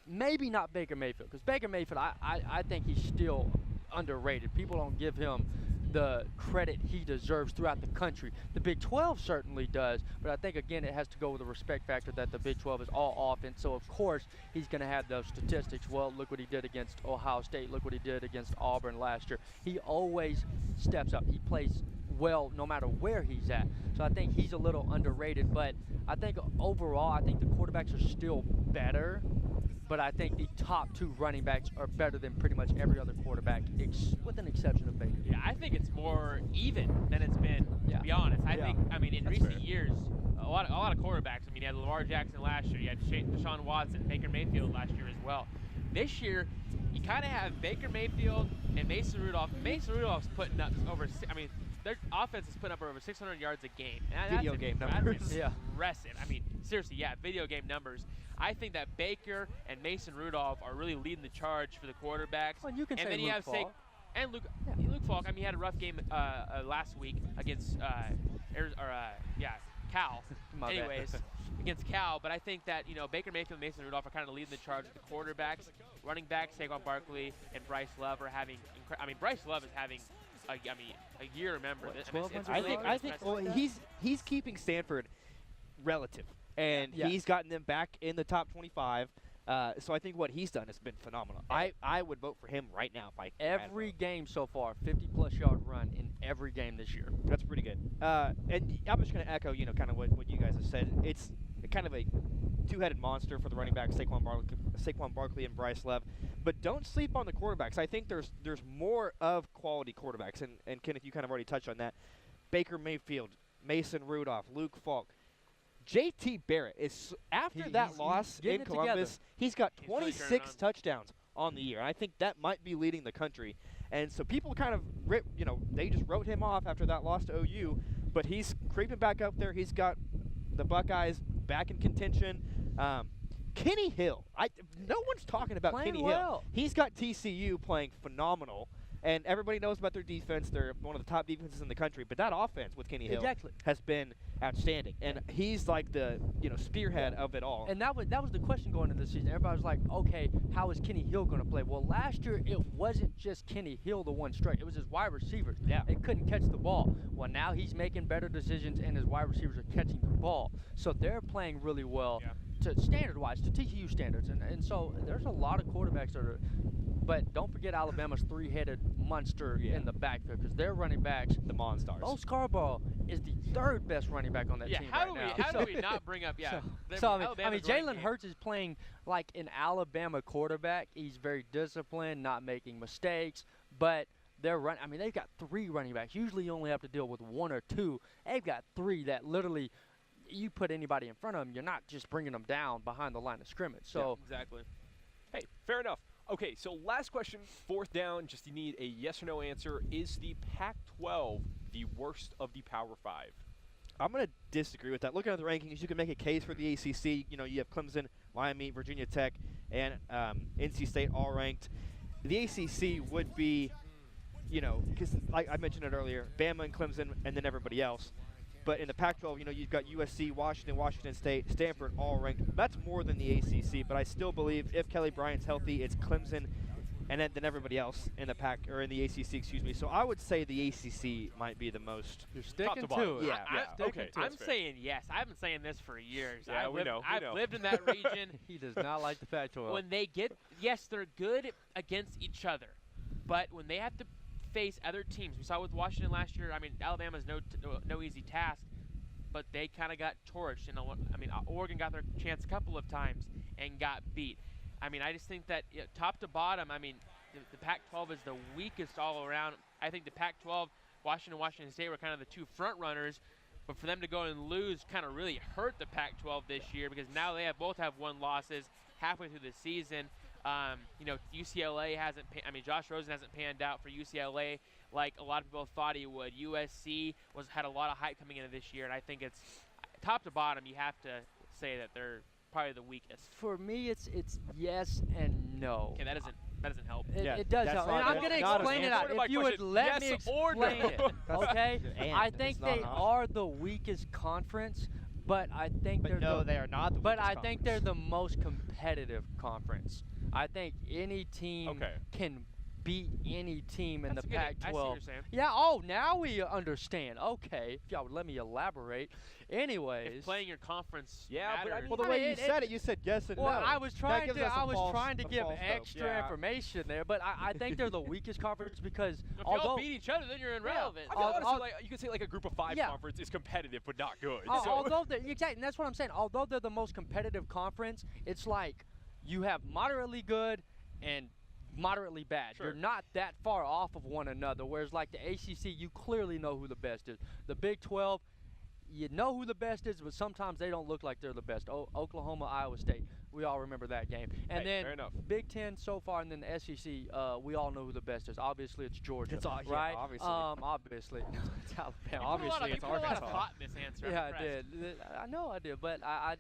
Maybe not Baker Mayfield, because Baker Mayfield, I think he's still underrated. People don't give him the credit he deserves throughout the country. The Big 12 certainly does, but I think, again, it has to go with the respect factor that the Big 12 is all offense. So, of course, he's going to have those statistics. Well, look what he did against Ohio State. Look what he did against Auburn last year. He always steps up. He plays well no matter where he's at. So I think he's a little underrated, but I think overall, I think the quarterbacks are still better. But I think the top two running backs are better than pretty much every other quarterback, with an exception of Baker. Yeah, I think it's more even than it's been, to be honest. I think, in recent years, a lot of quarterbacks. I mean, you had Lamar Jackson last year. You had Deshaun Watson, Baker Mayfield last year as well. This year, you kind of have Baker Mayfield and Mason Rudolph. Mason Rudolph's putting up over, their offense is putting up over 600 yards a game. And video game numbers. That's impressive. I mean, seriously, video game numbers. I think that Baker and Mason Rudolph are really leading the charge for the quarterbacks. Well, you can and say then you have Falk. And Luke Falk. I mean, he had a rough game last week against Cal. Anyways, against Cal. But I think that Baker Mayfield and Mason Rudolph are kind of leading the charge with the quarterbacks. Running backs, Saquon Barkley and Bryce Love are having. Bryce Love is having. A year. Remember, I think. Well, he's keeping Stanford relative. And he's gotten them back in the top 25. So I think what he's done has been phenomenal. I would vote for him right now if I every game so far, 50-plus yard run in every game this year. That's pretty good. And I'm just going to echo, kind of what you guys have said. It's kind of a two-headed monster for the running backs, Saquon Barkley and Bryce Love. But don't sleep on the quarterbacks. I think there's more of quality quarterbacks. And Kenneth, you kind of already touched on that. Baker Mayfield, Mason Rudolph, Luke Falk. J.T. Barrett is after that loss in Columbus. He's got 26 touchdowns on the year. And I think that might be leading the country. And so people kind of they just wrote him off after that loss to OU, but he's creeping back up there. He's got the Buckeyes back in contention. Kenny Hill. No one's talking about Kenny Hill. He's got TCU playing phenomenal. And everybody knows about their defense. They're one of the top defenses in the country. But that offense with Kenny Hill has been outstanding. And he's like the spearhead of it all. And that was the question going into the season. Everybody was like, okay, how is Kenny Hill going to play? Well, last year it wasn't just Kenny Hill the one strike. It was his wide receivers. Yeah. They couldn't catch the ball. Well, now he's making better decisions, and his wide receivers are catching the ball. So they're playing really well to standard-wise, to TCU standards. And so there's a lot of quarterbacks that are – but don't forget Alabama's three-headed monster in the backfield, because their running backs, the Monstars. Bo Scarborough is the third best running back on that team how now. do we not bring up Jalen Hurts is playing like an Alabama quarterback. He's very disciplined, not making mistakes, but they've got three running backs. Usually you only have to deal with one or two. They've got three that literally you put anybody in front of them, you're not just bringing them down behind the line of scrimmage. So exactly. Hey, fair enough. Okay, so last question, fourth down, just you need a yes or no answer. Is the Pac-12 the worst of the Power 5? I'm going to disagree with that. Looking at the rankings, you can make a case for the ACC. You have Clemson, Miami, Virginia Tech, and NC State all ranked. The ACC would be, because like I mentioned it earlier, Bama and Clemson, and then everybody else. But in the Pac-12, you've got USC, Washington State, Stanford all ranked. That's more than the ACC, but I still believe if Kelly Bryant's healthy, it's Clemson and then everybody else in the the ACC, excuse me. So I would say the ACC might be the most. You're sticking to it. Yeah. Okay. I'm saying yes. I've been saying this for years. Yeah, we know. I've lived in that region. He does not like the Pac-12. When they they're good against each other, but when they have to face other teams. We saw with Washington last year. I mean, Alabama's no easy task, but they kind of got torched. And I mean, Oregon got their chance a couple of times and got beat. I mean, I just think that top to bottom, I mean, the Pac-12 is the weakest all around. I think the Pac-12, Washington and Washington State were kind of the two front runners, but for them to go and lose kind of really hurt the Pac-12 this year, because now they both have 1 losses halfway through the season. You know, UCLA hasn't. I mean, Josh Rosen hasn't panned out for UCLA like a lot of people thought he would. USC had a lot of hype coming into this year, and I think it's top to bottom. You have to say that they're probably the weakest. For me, it's yes and no. Okay, that doesn't help. It does help. And I'm going to explain it out. If you would let me explain it, okay? I think they are the weakest conference, but I think they are not the weakest But I think they're the most competitive conference. I think any team can beat any team in the Pac-12. I see what you're saying. Yeah, oh, now we understand. Okay, if y'all would let me elaborate. Anyways. If playing your conference but I mean, well, the way you said it, you said yes and no. I was trying to give false extra information there, but I think they're the weakest conference because if you all beat each other, then you're irrelevant. I mean, honestly, like, you could say like a group of 5 conference is competitive but not good. Although exactly, and that's what I'm saying. Although they're the most competitive conference, it's like you have moderately good and moderately bad. Sure. You're not that far off of one another, whereas like the ACC, you clearly know who the best is. The Big 12, you know who the best is, but sometimes they don't look like they're the best. Oklahoma, Iowa State, we all remember that game. And then Big 10 so far, and then the SEC, we all know who the best is. Obviously, it's Georgia, right? Obviously. Obviously. It's Alabama. Obviously, it's Arkansas. You put a lot of thought in this answer. Yeah, I did. I know I did, but I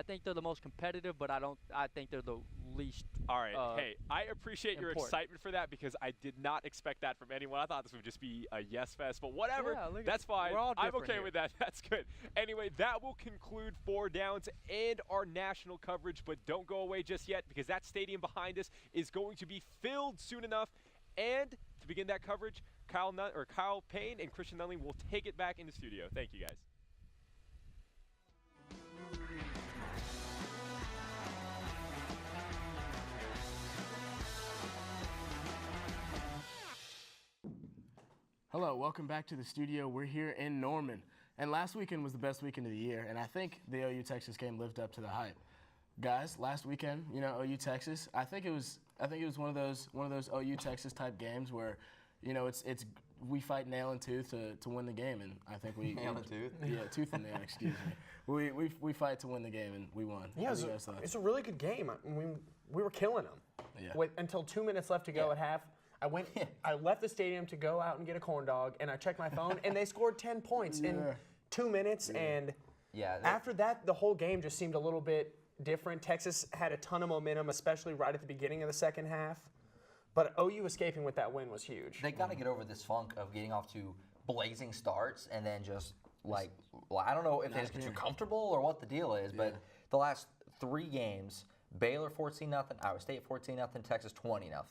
think they're the most competitive, but I think they're the least. All right. Hey, I appreciate your excitement for that because I did not expect that from anyone. I thought this would just be a yes fest, but whatever. Yeah, that's fine. We're all I'm okay here. with that. That's good. Anyway, that will conclude 4 Downs and our national coverage, but don't go away just yet because that stadium behind us is going to be filled soon enough. And to begin that coverage, Kyle Payne and Christian Nunling will take it back into studio. Thank you, guys. Hello, welcome back to the studio. We're here in Norman, and last weekend was the best weekend of the year, and I think the OU Texas game lived up to the hype. Guys, last weekend, you know, OU Texas, I think it was one of those OU Texas type games where, you know, it's we fight nail and tooth to win the game, and I think we nail and tooth. Yeah, tooth and nail. Excuse me. We fight to win the game, and we won. Yeah, it's a really good game. I mean, we were killing them. Yeah. Until 2 minutes left to go at half. I left the stadium to go out and get a corn dog, and I checked my phone, and they scored 10 points in 2 minutes. And after that, the whole game just seemed a little bit different. Texas had a ton of momentum, especially right at the beginning of the second half. But OU escaping with that win was huge. They got to get over this funk of getting off to blazing starts and then just like, well, I don't know if they just get too comfortable or what the deal is, but the last 3 games, Baylor 14-0, Iowa State 14-0, Texas 20-0.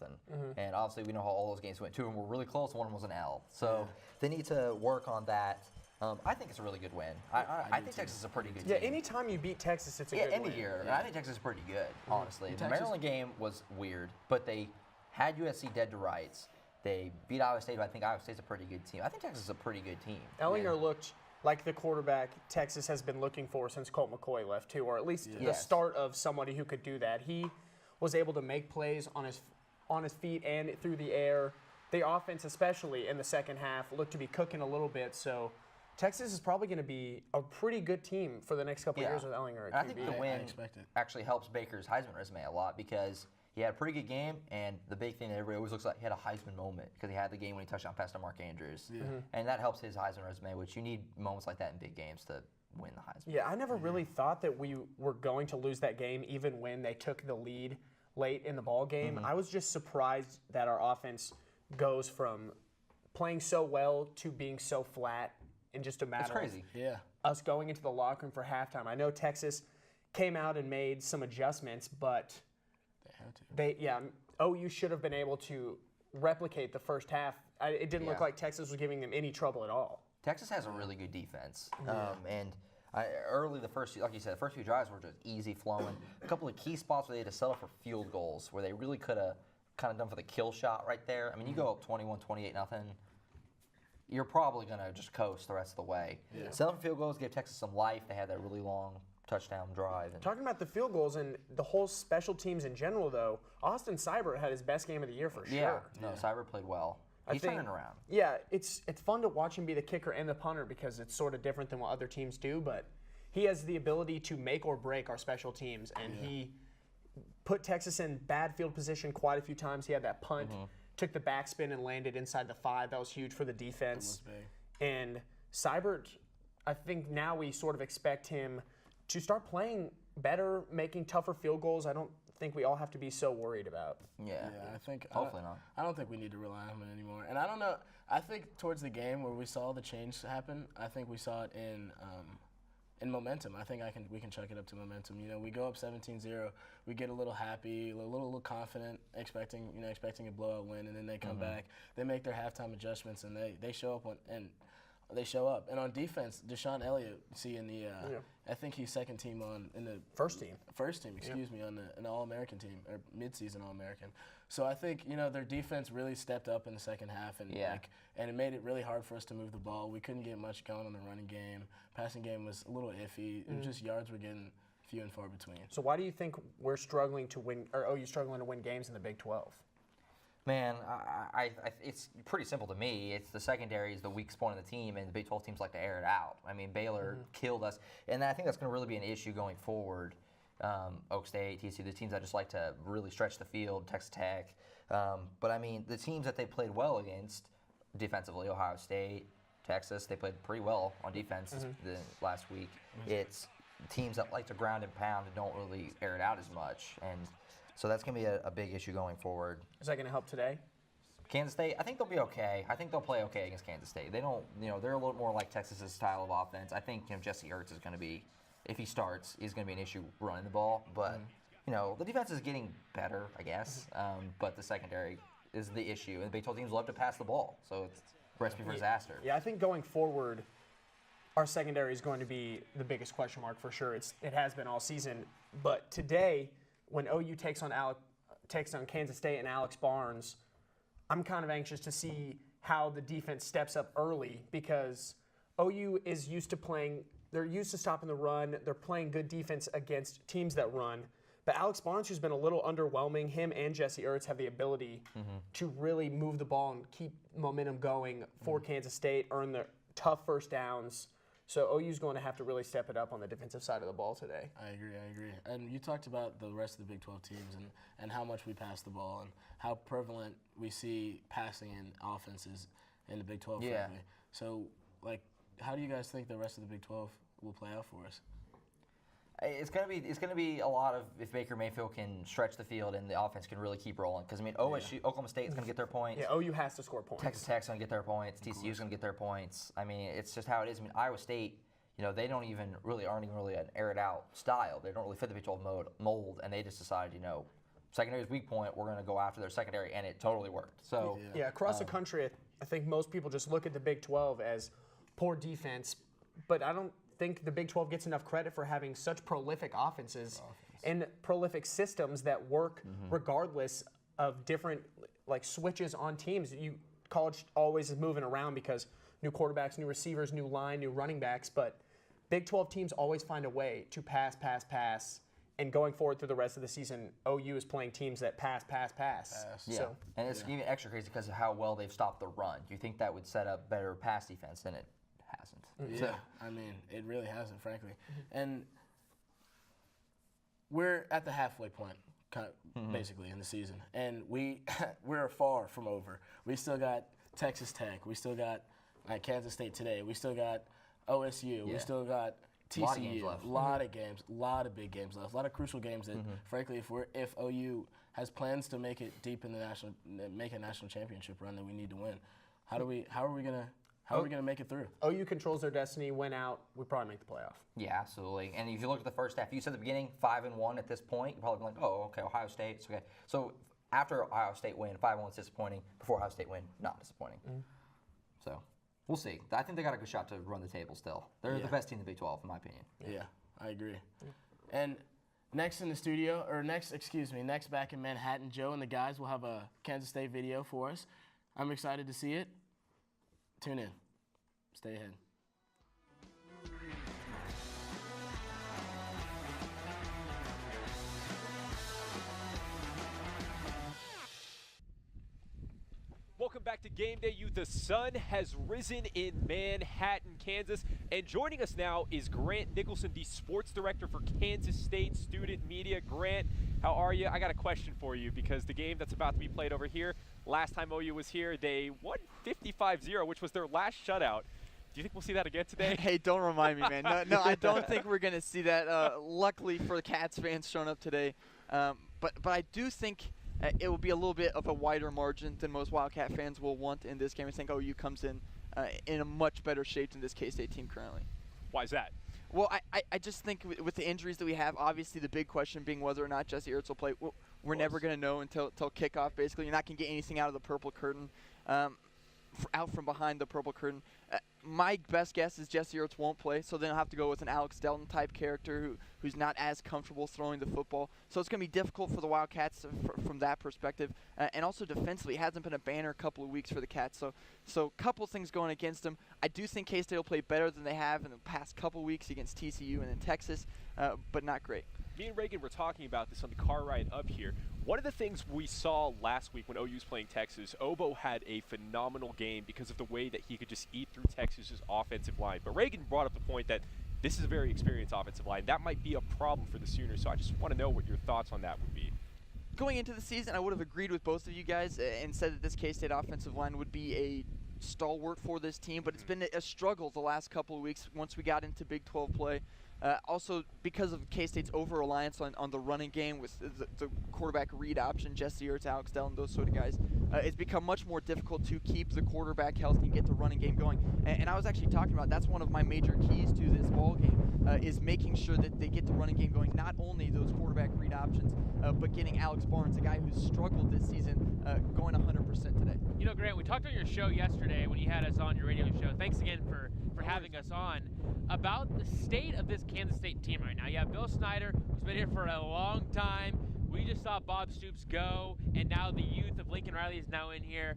And obviously we know how all those games went. 2 of them were really close, 1 was an L. So they need to work on that. I think it's a really good win. I think Texas is a pretty good team. Yeah, anytime you beat Texas, it's a good win. Any year. And I think Texas is pretty good, honestly. The Maryland game was weird, but they had USC dead to rights. They beat Iowa State, but I think Iowa State's a pretty good team. I think Texas is a pretty good team. Ellinger looked like the quarterback Texas has been looking for since Colt McCoy left, too, or at least the start of somebody who could do that. He was able to make plays on his feet and through the air. The offense, especially in the second half, looked to be cooking a little bit. So Texas is probably going to be a pretty good team for the next couple of years with Ellinger at QB. I think the win actually helps Baker's Heisman resume a lot because he had a pretty good game, and the big thing that everybody always looks like he had a Heisman moment because he had the game when he touched down past Mark Andrews. And that helps his Heisman resume, which you need moments like that in big games to win the Heisman. Yeah, I never really thought that we were going to lose that game even when they took the lead late in the ball game. I was just surprised that our offense goes from playing so well to being so flat in just a matter of us going into the locker room for halftime. I know Texas came out and made some adjustments, but OU should have been able to replicate the first half. It didn't look like Texas was giving them any trouble at all. Texas has a really good defense, and early like you said, the first few drives were just easy flowing. A couple of key spots where they had to settle for field goals, where they really could have kind of done for the kill shot right there. I mean, you go up 21, 28, nothing. You're probably going to just coast the rest of the way. Yeah. 7 field goals gave Texas some life. They had that really long touchdown drive. And talking about the field goals and the whole special teams in general, though, Austin Seibert had his best game of the year for sure. Yeah, Seibert played well. He's turning around. Yeah, it's fun to watch him be the kicker and the punter because it's sort of different than what other teams do, but he has the ability to make or break our special teams, and he put Texas in bad field position quite a few times. He had that punt. Took the backspin and landed inside the 5. That was huge for the defense. That was big. And Seibert, I think now we sort of expect him to start playing better, making tougher field goals. I don't think we all have to be so worried about. Yeah, I think hopefully not. I don't think we need to rely on him anymore. And I don't know. I think towards the game where we saw the change happen, I think we saw it in momentum. I think we can chuck it up to momentum. You know, we go up 17-0, we get a little happy, a little confident, expecting a blowout win, and then they come back. They make their halftime adjustments, and they show up they show up. And on defense, Deshaun Elliott, I think he's second team in the first team, on an All-American team or mid-season All-American. So I think their defense really stepped up in the second half, and and it made it really hard for us to move the ball. We couldn't get much going on the running game. Passing game was a little iffy. It was just yards were getting few and far between. So why do you think we're struggling to win, or OU struggling to win games in the Big 12? Man, it's pretty simple to me. It's the secondary is the weakest point of the team, and the Big 12 teams like to air it out. I mean, Baylor killed us, and I think that's going to really be an issue going forward. Oak State, TCU, the teams that just like to really stretch the field, Texas Tech. But I mean, the teams that they played well against defensively, Ohio State, Texas, they played pretty well on defense the last week. It's teams that like to ground and pound and don't really air it out as much, and so that's going to be a big issue going forward. Is that going to help today? Kansas State, I think they'll be okay. I think they'll play okay against Kansas State. They don't, they're a little more like Texas's style of offense. I think Jesse Ertz is going to be, if he starts, is going to be an issue running the ball. But the defense is getting better, I guess. But the secondary is the issue, and the Big 12 teams love to pass the ball, so it's a recipe for disaster. Yeah, I think going forward, our secondary is going to be the biggest question mark for sure. It has been all season, but today, when OU takes on Kansas State and Alex Barnes, I'm kind of anxious to see how the defense steps up early because OU is used to playing. They're used to stopping the run. They're playing good defense against teams that run. But Alex Barnes, who's been a little underwhelming, him and Jesse Ertz have the ability to really move the ball and keep momentum going for Kansas State, earn the tough first downs. So OU's going to have to really step it up on the defensive side of the ball today. I agree. And you talked about the rest of the Big 12 teams and how much we pass the ball and how prevalent we see passing in offenses in the Big 12. Yeah. Frankly. So, how do you guys think the rest of the Big 12 will play out for us? It's gonna be a lot of if Baker Mayfield can stretch the field and the offense can really keep rolling. Because Oklahoma State's gonna get their points. Yeah, OU has to score points. Texas Tech's gonna get their points. TCU's gonna get their points. I mean, it's just how it is. I mean, Iowa State, they aren't even really an air it out style. They don't really fit the Big 12 mold, and they just decided, secondary's weak point. We're gonna go after their secondary, and it totally worked. So across the country, I think most people just look at the Big 12 as poor defense, but I don't think the Big 12 gets enough credit for having such prolific offenses and prolific systems that work regardless of different switches on teams. College always is moving around because new quarterbacks, new receivers, new line, new running backs, but Big 12 teams always find a way to pass. And going forward through the rest of the season, OU is playing teams that pass. Yeah, so, and it's even extra crazy because of how well they've stopped the run. Do you think that would set up better pass defense than it hasn't? Yeah, I mean, it really hasn't, frankly. And we're at the halfway point, basically, in the season. And we're far from over. We still got Texas Tech. We still got Kansas State today. We still got OSU. We still got TCU. A lot of games, a lot of big games left, a lot of crucial games that, frankly, if OU has plans to make it deep in make a national championship run that we need to win, how are we gonna make it through? OU controls their destiny. Win out, we probably make the playoff. Yeah, absolutely. And if you look at the first half, you said at the beginning 5-1 at this point. You're probably like, oh, okay, Ohio State. It's okay. So after Ohio State win, 5-1 is disappointing. Before Ohio State win, not disappointing. So we'll see. I think they got a good shot to run the table still. They're the best team in the Big 12, in my opinion. Yeah, I agree. And Next in the studio, or next back in Manhattan, Joe and the guys will have a Kansas State video for us. I'm excited to see it. Tune in. Stay ahead. Welcome back to Game Day Youth. The sun has risen in Manhattan, Kansas. And joining us now is Grant Nicholson, the sports director for Kansas State Student Media. Grant, how are you? I got a question for you because the game that's about to be played over here, last time OU was here, they won 55-0, which was their last shutout. Do you think we'll see that again today? Hey, don't remind me, man. No, I don't think we're going to see that. Luckily for the Cats fans showing up today. But I do think it will be a little bit of a wider margin than most Wildcat fans will want in this game. I think OU comes in a much better shape than this K-State team currently. Why is that? Well, I just think with the injuries that we have, obviously the big question being whether or not Jesse Ertz will play. We're never going to know until kickoff, basically. You're not going to get anything out of the purple curtain, out from behind the purple curtain. My best guess is Jesse Ertz won't play, so then I'll have to go with an Alex Delton type character who's not as comfortable throwing the football. So it's going to be difficult for the Wildcats from that perspective. And also defensively, it hasn't been a banner couple of weeks for the Cats. So a couple things going against them. I do think K-State will play better than they have in the past couple weeks against TCU and in Texas, but not great. Me and Reagan were talking about this on the car ride up here. One of the things we saw last week when OU was playing Texas, Obo had a phenomenal game because of the way that he could just eat through Texas's offensive line. But Reagan brought up the point that this is a very experienced offensive line. That might be a problem for the Sooners, so I just want to know what your thoughts on that would be. Going into the season, I would have agreed with both of you guys and said that this K-State offensive line would be a stalwart for this team, but it's been a struggle the last couple of weeks once we got into Big 12 play. Also, because of K-State's over-reliance on the running game with the quarterback read option, Jesse Ertz, Alex Delton, those sort of guys, it's become much more difficult to keep the quarterback healthy and get the running game going. And I was actually talking about that's one of my major keys to this ball game is making sure that they get the running game going, not only those quarterback read options, but getting Alex Barnes, a guy who's struggled this season, going 100% today. You know, Grant, we talked on your show yesterday when you had us on your radio show. Thanks again for having us on, about the state of this Kansas State team right now. You have Bill Snyder, who's been here for a long time. We just saw Bob Stoops go, and now the youth of Lincoln Riley is now in here.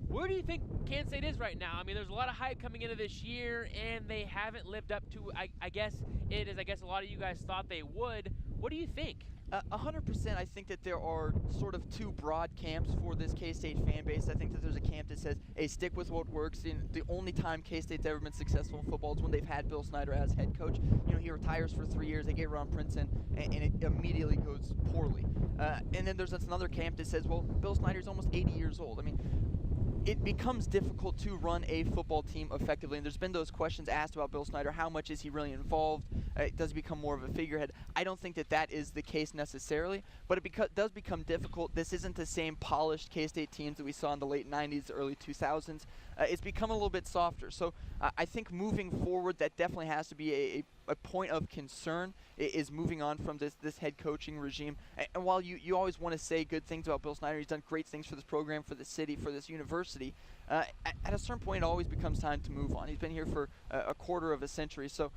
Where do you think Kansas State is right now? I mean, there's a lot of hype coming into this year, and they haven't lived up to, I guess a lot of you guys thought they would. What do you think? 100%. I think that there are sort of two broad camps for this K-State fan base. I think that there's a camp that says, hey, stick with what works. And the only time K-State's ever been successful in football is when they've had Bill Snyder as head coach. You know, he retires for 3 years, they get Ron Princeton, and it immediately goes poorly. And then there's another camp that says, well, Bill Snyder's almost 80 years old. I mean, it becomes difficult to run a football team effectively, and there's been those questions asked about Bill Snyder. How much is he really involved? Does he become more of a figurehead? I don't think that is the case necessarily, but it does become difficult. This isn't the same polished K-State teams that we saw in the late 90s, early 2000s. It's become a little bit softer. So I think moving forward, that definitely has to be a point of concern, is moving on from this head coaching regime. And while you always want to say good things about Bill Snyder, he's done great things for this program, for the city, for this university, at a certain point it always becomes time to move on. He's been here for a quarter of a century. So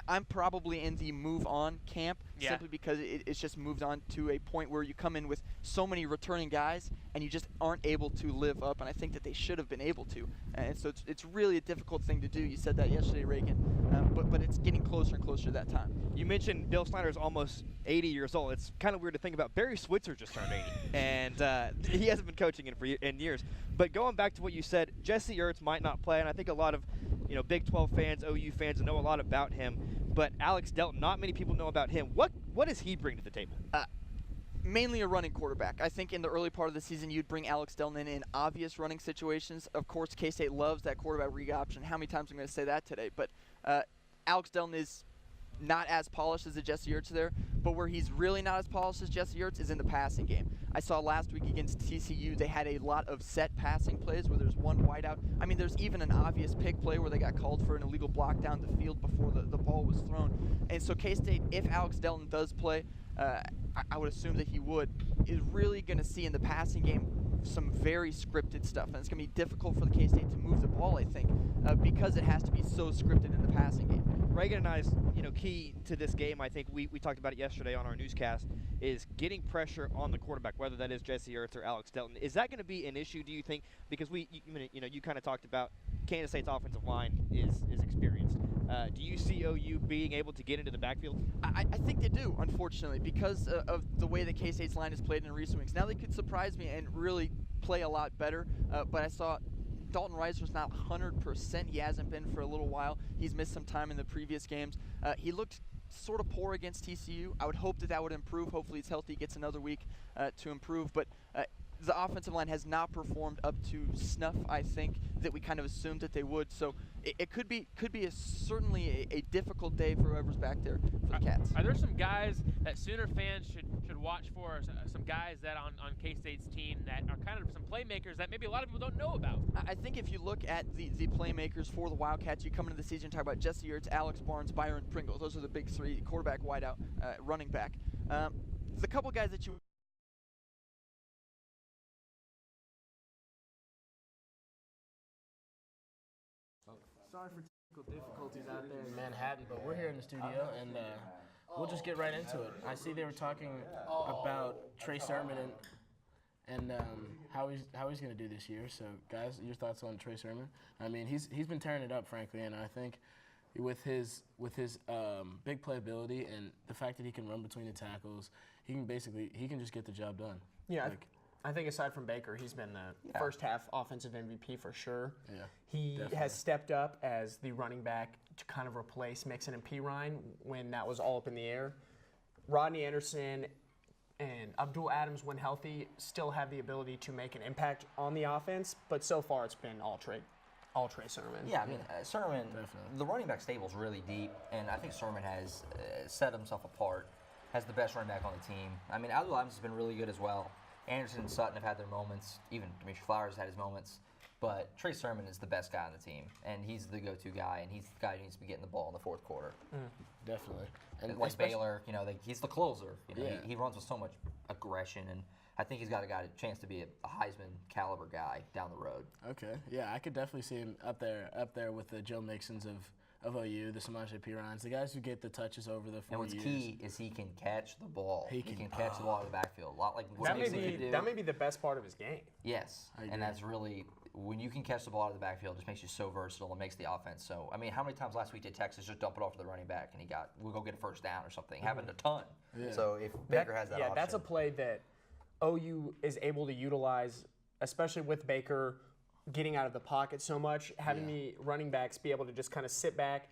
I'm probably in the move on camp, simply because it's just moved on to a point where you come in with so many returning guys and you just aren't able to live up, and I think that they should have been able to. And so it's really a difficult thing to do. You said that yesterday, Reagan, but it's getting closer and closer to that time. You mentioned Bill Snyder's almost 80 years old. It's kind of weird to think about. Barry Switzer just turned 80, and he hasn't been coaching in years. But going back to what you said, Jesse Ertz might not play, and I think a lot of Big 12 fans, OU fans know a lot about him. But Alex Delton, not many people know about him. What does he bring to the table? Mainly a running quarterback. I think in the early part of the season, you'd bring Alex Delton in obvious running situations. Of course, K-State loves that quarterback read option. How many times am I going to say that today? But Alex Delton is not as polished as a Jesse Ertz there, but where he's really not as polished as Jesse Ertz is in the passing game. I saw last week against TCU, they had a lot of set passing plays where there's one wide out. I mean, there's even an obvious pick play where they got called for an illegal block down the field before the ball was thrown. And so K-State, if Alex Delton does play, I would assume that he would, is really going to see in the passing game some very scripted stuff, and it's going to be difficult for the K-State to move the ball, I think, because it has to be so scripted in the passing game. Reagan and I's, key to this game, I think we talked about it yesterday on our newscast, is getting pressure on the quarterback, whether that is Jesse Ertz or Alex Delton. Is that going to be an issue, do you think? Because you kind of talked about Kansas State's offensive line is experienced. Do you see OU being able to get into the backfield? I think they do, unfortunately, because of the way that K-State's line has played in recent weeks. Now they could surprise me and really play a lot better, but I saw Dalton Reiser's not 100%. He hasn't been for a little while. He's missed some time in the previous games. He looked sort of poor against TCU. I would hope that would improve. Hopefully he's healthy, gets another week to improve. But the offensive line has not performed up to snuff, I think, that we kind of assumed that they would. So it could be certainly a difficult day for whoever's back there for the Cats. Are there some guys that Sooner fans should watch for, some guys that on K-State's team that are kind of some playmakers that maybe a lot of people don't know about? I think if you look at the playmakers for the Wildcats, you come into the season and talk about Jesse Ertz, Alex Barnes, Byron Pringle. Those are the big three: quarterback, wideout, running back. The couple guys that you Sorry for technical difficulties out there in Manhattan, but we're here in the studio, and we'll just get right into it. I see they were talking about Trey Sermon and how he's going to do this year. So, guys, your thoughts on Trey Sermon? I mean, he's been tearing it up, frankly, and I think with his big playability and the fact that he can run between the tackles, he can just get the job done. Yeah. I think aside from Baker, he's been the first half offensive MVP for sure. Yeah, he definitely has stepped up as the running back to kind of replace Mixon and Pirine when that was all up in the air. Rodney Anderson and Abdul Adams, when healthy, still have the ability to make an impact on the offense, but so far it's been all Trey Sermon. Yeah, I mean, Sermon, Definitely. the running back stable's really deep, and I think Sermon has set himself apart, has the best running back on the team. I mean, Abdul Adams has been really good as well. Anderson and Sutton have had their moments. Even Demetri Flowers had his moments. But Trey Sermon is the best guy on the team, and he's the go-to guy, and he's the guy who needs to be getting the ball in the fourth quarter. Definitely. And like Baylor, he's the closer. He runs with so much aggression, and I think he's got a chance to be a Heisman caliber guy down the road. Okay, yeah, I could definitely see him up there with the Joe Mixons of OU, the Samaje Pirines, the guys who get the touches over the 4 years. And what's key is he can catch the ball. He can catch the ball out of the backfield. A lot like what that Mixon can do. That may be the best part of his game. Yes, and that's really, when you can catch the ball out of the backfield, it just makes you so versatile and makes the offense so. I mean, how many times last week did Texas just dump it off to the running back and we'll go get a first down or something? Happened a ton. Yeah. So if Baker has that option. That's a play that OU is able to utilize, especially with Baker getting out of the pocket so much, having the running backs be able to just kind of sit back,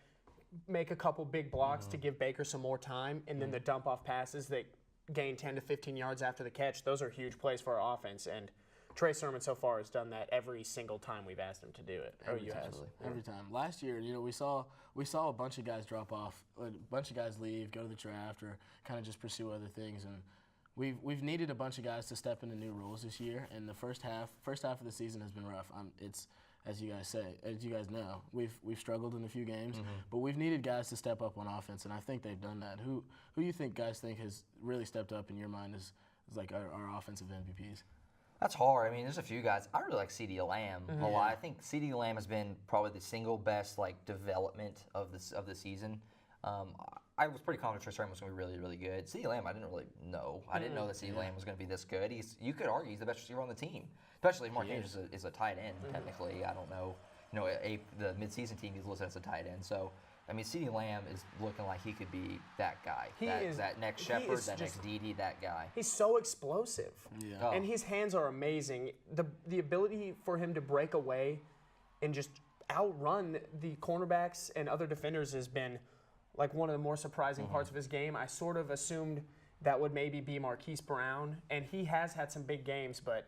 make a couple big blocks to give Baker some more time, and then the dump-off passes that gain 10 to 15 yards after the catch, those are huge plays for our offense. And Trey Sermon so far has done that every single time we've asked him to do it. OU has. Every time. Last year, we saw a bunch of guys drop off, a bunch of guys leave, go to the draft, or kind of just pursue other things. And we've needed a bunch of guys to step into new roles this year. And the first half of the season has been rough. It's as you guys know, we've struggled in a few games, but we've needed guys to step up on offense, and I think they've done that. Who do you think guys think has really stepped up in your mind as like our offensive MVPs? That's hard. I mean, there's a few guys. I really like CeeDee Lamb a lot. I think CeeDee Lamb has been probably the single best development of the season. I was pretty confident Trey Sermon was going to be really, really good. CeeDee Lamb, I didn't really know. I didn't know that CeeDee Lamb was going to be this good. You could argue he's the best receiver on the team, especially if Mark Andrews is a tight end. Technically, I don't know. The midseason team he's listed as a tight end. So, I mean, CeeDee Lamb is looking like he could be that guy. That next Shepard, that next Dede, that guy. He's so explosive. Yeah. And his hands are amazing. The ability for him to break away and just outrun the cornerbacks and other defenders has been like one of the more surprising parts of his game. I sort of assumed that would maybe be Marquise Brown, and he has had some big games, but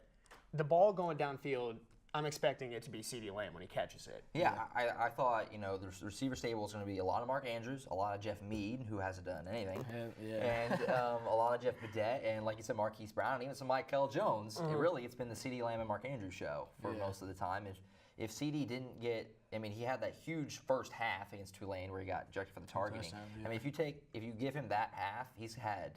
the ball going downfield, I'm expecting it to be CeeDee Lamb when he catches it. Yeah, I thought, the receiver stable is going to be a lot of Mark Andrews, a lot of Jeff Mead, who hasn't done anything, and a lot of Jeff Badette, and like you said, Marquise Brown, and even some Michael Jones. It's been the CeeDee Lamb and Mark Andrews show for most of the time. If CeeDee didn't get, he had that huge first half against Tulane where he got ejected for the targeting. I mean, if you give him that half, he's had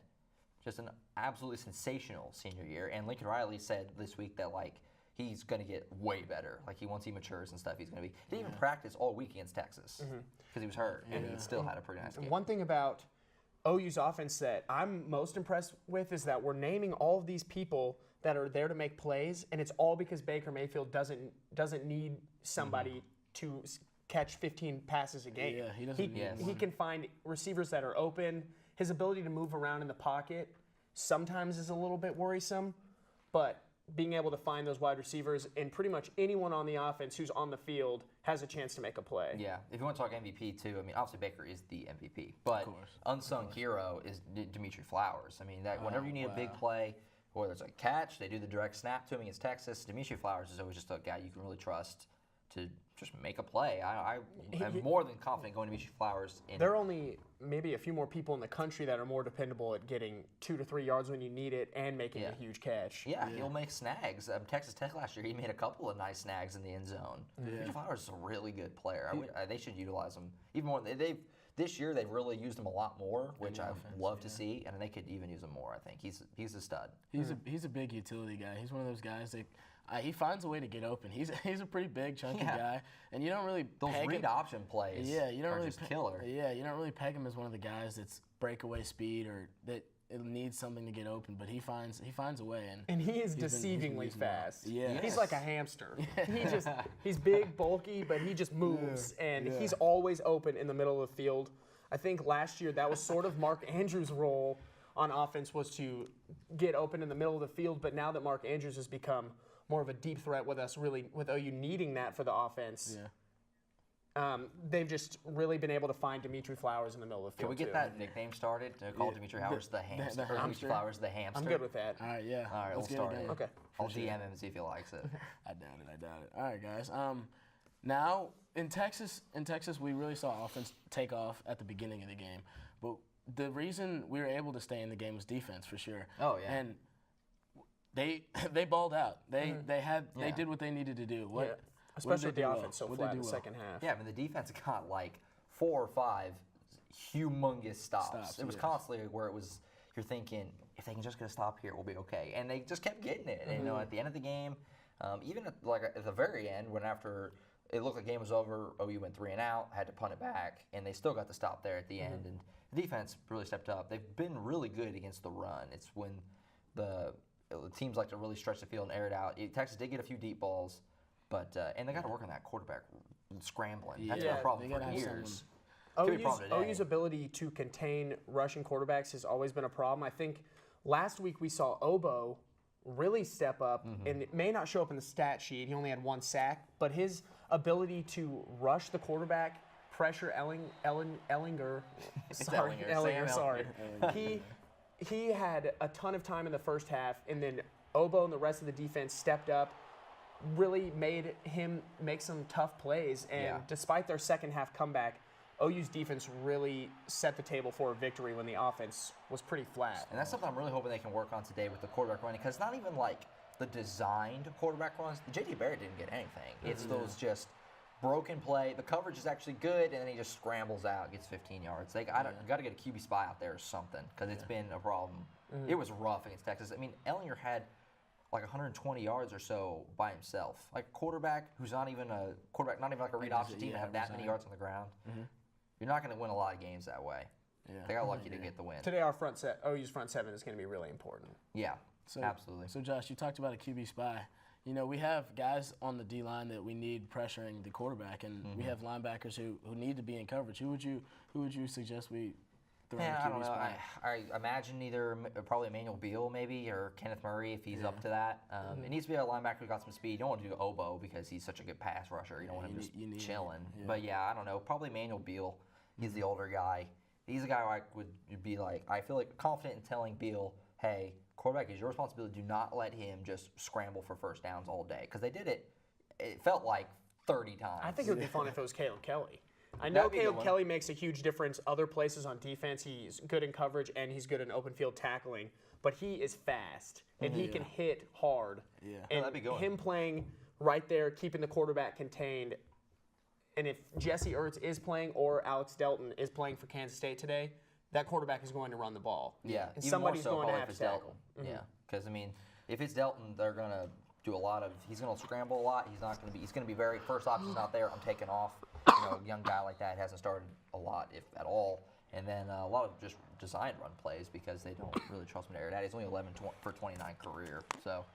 just an absolutely sensational senior year. And Lincoln Riley said this week that, like, he's going to get way better. Like, once he matures and stuff, he's going to be. He didn't even practice all week against Texas because he was hurt, and he still had a pretty nice game. One thing about OU's offense that I'm most impressed with is that we're naming all of these people that are there to make plays, and it's all because Baker Mayfield doesn't need somebody to catch 15 passes a game. Yeah, he doesn't. He can find receivers that are open. His ability to move around in the pocket sometimes is a little bit worrisome, but being able to find those wide receivers and pretty much anyone on the offense who's on the field has a chance to make a play. Yeah, if you want to talk MVP too, I mean, obviously Baker is the MVP, but unsung hero is Dimitri Flowers. I mean, that whenever you need a big play, whether it's a catch, they do the direct snap to him against Texas. Dimitri Flowers is always just a guy you can really trust to just make a play. I'm more than confident going to Dimitri Flowers. There are only maybe a few more people in the country that are more dependable at getting 2 to 3 yards when you need it and making a huge catch. Yeah, he'll make snags. Texas Tech last year, he made a couple of nice snags in the end zone. Dimitri Flowers is a really good player. They should utilize him even more. This year they've really used him a lot more, which I'd love to see, and they could even use him more. I think he's a stud. He's a big utility guy. He's one of those guys that. He finds a way to get open. He's a pretty big, chunky guy, and you don't really those peg read him. option plays. Yeah, you don't are really just killer. Yeah, you don't really peg him as one of the guys that's breakaway speed or that it needs something to get open, but he finds a way. And he is deceivingly fast. Yeah, he's like a hamster. He's big, bulky, but he just moves, and he's always open in the middle of the field. I think last year that was sort of Mark Andrews' role on offense was to get open in the middle of the field, but now that Mark Andrews has become more of a deep threat with us, really, with OU needing that for the offense. They've just really been able to find Dimitri Flowers in the middle of the field. Can we get that nickname started to call Dimitri Flowers the hamster? Dimitri Flowers the hamster. I'm good with that. All right, yeah. All right, we'll start it. Okay. I'll DM him and see if he likes it. I doubt it. All right, guys. Now in Texas, we really saw offense take off at the beginning of the game, but the reason we were able to stay in the game was defense for sure. Oh yeah. And they balled out. They did what they needed to do. Especially with the offense so flat in the second half. Yeah, I mean the defense got like 4 or 5 humongous stops. It was constantly where it was you're thinking if they can just get a stop here, we'll be okay. And they just kept getting it. And at the end of the game, even at the very end, when after it looked like the game was over, OU went 3 and out, had to punt it back, and they still got the stop there at the end. And the defense really stepped up. They've been really good against the run. It's when the teams like to really stretch the field and air it out. Texas did get a few deep balls, but and they got to work on that quarterback scrambling. That's been a problem for years. OU's ability to contain rushing quarterbacks has always been a problem. I think last week we saw Obo really step up, and it may not show up in the stat sheet. He only had 1 sack, but his ability to rush the quarterback, pressure Ellinger. He had a ton of time in the first half, and then Obo and the rest of the defense stepped up, really made him make some tough plays. And despite their second half comeback, OU's defense really set the table for a victory when the offense was pretty flat. And that's something I'm really hoping they can work on today with the quarterback running, because it's not even like the designed quarterback runs. J.D. Barrett didn't get anything. It's those just broken play. The coverage is actually good, and then he just scrambles out, gets 15 yards. They got to get a QB spy out there or something, because it's been a problem. It was rough against Texas. I mean, Ellinger had like 120 yards or so by himself. Like a quarterback who's not even a quarterback, not even like a read option team to have that many yards on the ground. You're not going to win a lot of games that way. They got lucky to get the win. Today, OU's front seven is going to be really important. Yeah, absolutely. So, Josh, you talked about a QB spy. You know, we have guys on the D-line that we need pressuring the quarterback, and we have linebackers who need to be in coverage. Who would you suggest we throw in a QB spy? I don't know. I imagine either probably Emmanuel Beal maybe or Kenneth Murray if he's up to that. It needs to be a linebacker who got some speed. You don't want to do Obo because he's such a good pass rusher. You don't want him just chilling. But I don't know. Probably Emmanuel Beal. He's the older guy. He's a guy I would be like, I feel like confident in telling Beal, hey, quarterback is your responsibility. Do not let him just scramble for first downs all day. Because they did it, it felt like 30 times. I think it would be fun if it was Caleb Kelly. I know Caleb Kelly makes a huge difference other places on defense. He's good in coverage and he's good in open field tackling. But he is fast and he can hit hard. Yeah. And that'd be good. Him playing right there, keeping the quarterback contained. And if Jesse Ertz is playing or Alex Delton is playing for Kansas State today, that quarterback is going to run the ball. Yeah, and even somebody's more so going to probably have if to it's tackle. Delton. Yeah, because I mean, if it's Delton, they're gonna do a lot of. He's gonna scramble a lot. He's not gonna be. He's gonna be very first option's not there. I'm taking off. A young guy like that hasn't started a lot, if at all. And then a lot of just designed run plays because they don't really trust him to air it out. He's only 11 for 29 career. So,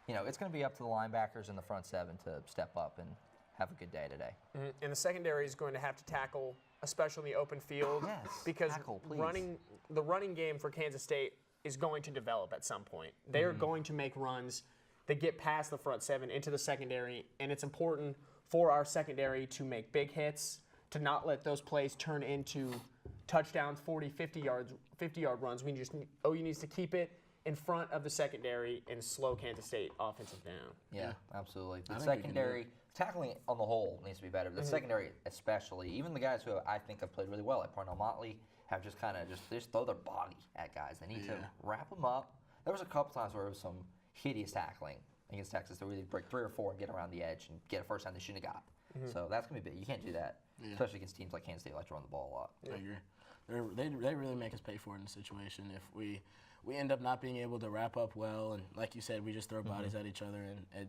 it's going to be up to the linebackers in the front seven to step up and have a good day today. And the secondary is going to have to tackle, especially the open field. Yes, because tackle, please. the running game for Kansas State is going to develop at some point. They are going to make runs that get past the front seven into the secondary, and it's important for our secondary to make big hits, to not let those plays turn into touchdowns, 40, 50-yard runs. OU needs to keep it in front of the secondary and slow Kansas State offensive down. Yeah, absolutely. The I think secondary, tackling on the whole needs to be better. The secondary especially, even the guys who I think have played really well, like Parnell Motley, have just kind of just throw their body at guys. They need to wrap them up. There was a couple times where it was some hideous tackling against Texas. They really break 3 or 4 and get around the edge and get a first down they shouldn't have got. So that's going to be big. You can't do that, especially against teams like Kansas State like to run the ball a lot. I agree. They really make us pay for it in the situation if we end up not being able to wrap up well, and like you said, we just throw bodies at each other, and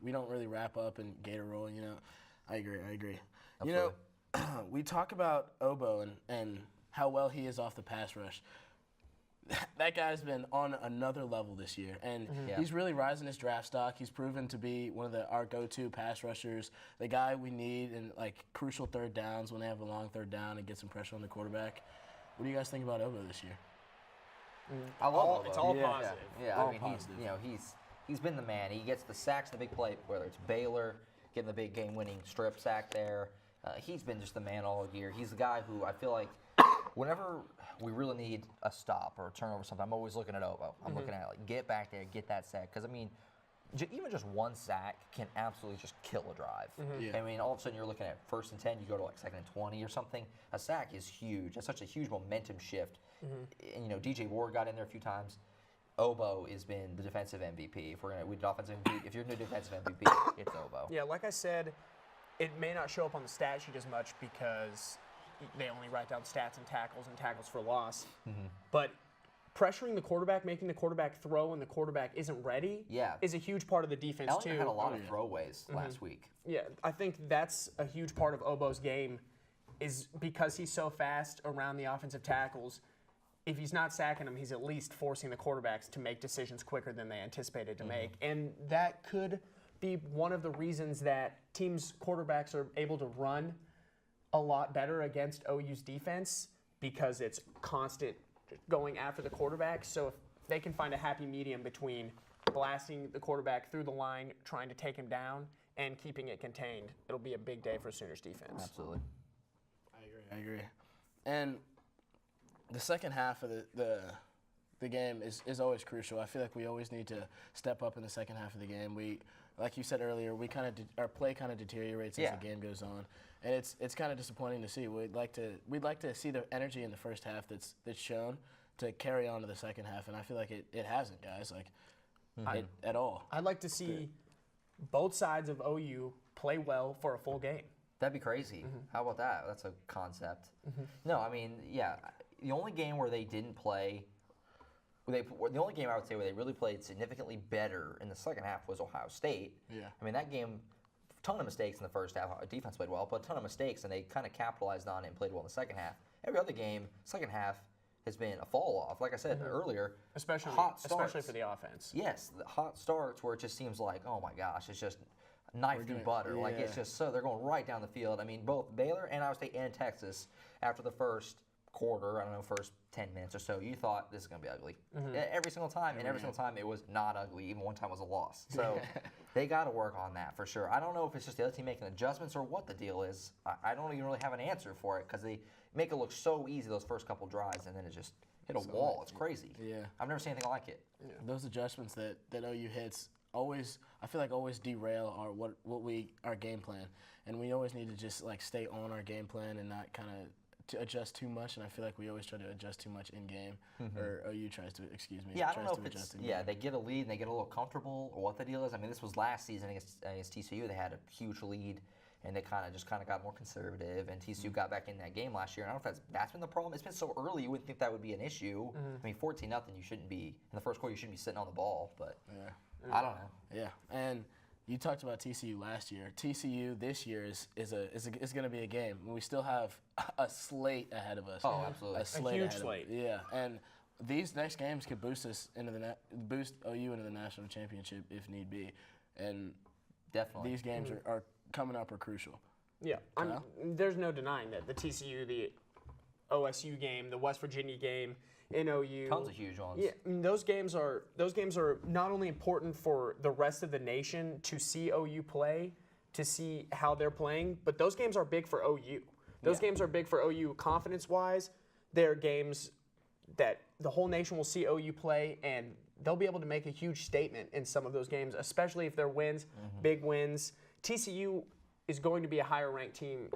we don't really wrap up and gator roll. I agree. Absolutely. We talk about Obo and how well he is off the pass rush. That guy's been on another level this year, and he's really rising his draft stock. He's proven to be one of our go-to pass rushers, the guy we need in crucial third downs when they have a long third down and get some pressure on the quarterback. What do you guys think about Obo this year? I love Obo. It's all positive. Yeah, All I mean, positive. he's been the man. He gets the sacks, the big play, whether it's Baylor getting the big game-winning strip sack there. He's been just the man all year. He's the guy who I feel like whenever we really need a stop or a turnover or something, I'm always looking at Obo. I'm looking at get back there, get that sack. Because, I mean, even just one sack can absolutely just kill a drive. I mean, all of a sudden you're looking at 1st and 10, you go to 2nd and 20 or something. A sack is huge. That's such a huge momentum shift. And, DJ Ward got in there a few times. Obo has been the defensive MVP. We did offensive MVP. If you're going to do defensive MVP, it's Obo. Yeah, like I said, it may not show up on the stat sheet as much because they only write down stats and tackles for loss. But pressuring the quarterback, making the quarterback throw when the quarterback isn't ready is a huge part of the defense, Elliott too. had a lot of throwaways last week. Yeah, I think that's a huge part of Obo's game is because he's so fast around the offensive tackles. If he's not sacking them, he's at least forcing the quarterbacks to make decisions quicker than they anticipated to make. And that could be one of the reasons that teams' quarterbacks are able to run a lot better against OU's defense because it's constant going after the quarterback. So if they can find a happy medium between blasting the quarterback through the line, trying to take him down, and keeping it contained, it'll be a big day for Sooners defense. Absolutely. I agree. And the second half of the game is always crucial. I feel like we always need to step up in the second half of the game. Like you said earlier, our play kind of deteriorates as the game goes on, and it's kind of disappointing to see. We'd like to see the energy in the first half that's shown to carry on to the second half, and I feel like it hasn't, guys, at all. I'd like to see both sides of OU play well for a full game. That'd be crazy. How about that? That's a concept. No, I mean, the only game where they didn't play. The only game I would say where they really played significantly better in the second half was Ohio State. Yeah. I mean, that game, a ton of mistakes in the first half. Defense played well, but a ton of mistakes, and they kind of capitalized on it and played well in the second half. Every other game, second half, has been a fall off. Like I said earlier, especially for the offense. Yes, the hot starts where it just seems like, oh my gosh, it's just knife through butter. Yeah. Like it's just so they're going right down the field. I mean, both Baylor and Ohio State and Texas, after the first quarter, first 10 minutes or so, you thought this is going to be ugly. Every single time, and every single time it was not ugly. Even one time was a loss. So they got to work on that for sure. I don't know if it's just the other team making adjustments or what the deal is. I don't even really have an answer for it because they make it look so easy those first couple drives, and then it just hit a wall. It's crazy. Yeah. I've never seen anything like it. Yeah. Those adjustments that OU hits always derail our game plan, and we always need to just stay on our game plan and not kind of to adjust too much, and I feel like we always try to adjust too much in game, or OU tries to, Yeah, I don't know if it's, they get a lead and they get a little comfortable or what the deal is. I mean, this was last season against TCU. They had a huge lead and they kind of got more conservative, and TCU got back in that game last year. And I don't know if that's been the problem. It's been so early, you wouldn't think that would be an issue. I mean, 14-0, you shouldn't be in the first quarter. You shouldn't be sitting on the ball, but I don't know. Yeah, and you talked about TCU last year. TCU this year is going to be a game. We still have a slate ahead of us. Oh, absolutely, a huge slate. Yeah, and these next games could boost us into boost OU into the national championship if need be, and definitely these games are coming up are crucial. Yeah, there's no denying that the TCU, the OSU game, the West Virginia game, in OU. Tons of huge ones. Yeah, those games are not only important for the rest of the nation to see OU play, to see how they're playing, but those games are big for OU. Those games are big for OU confidence-wise. They're games that the whole nation will see OU play, and they'll be able to make a huge statement in some of those games, especially if they're wins, big wins. TCU is going to be a higher-ranked team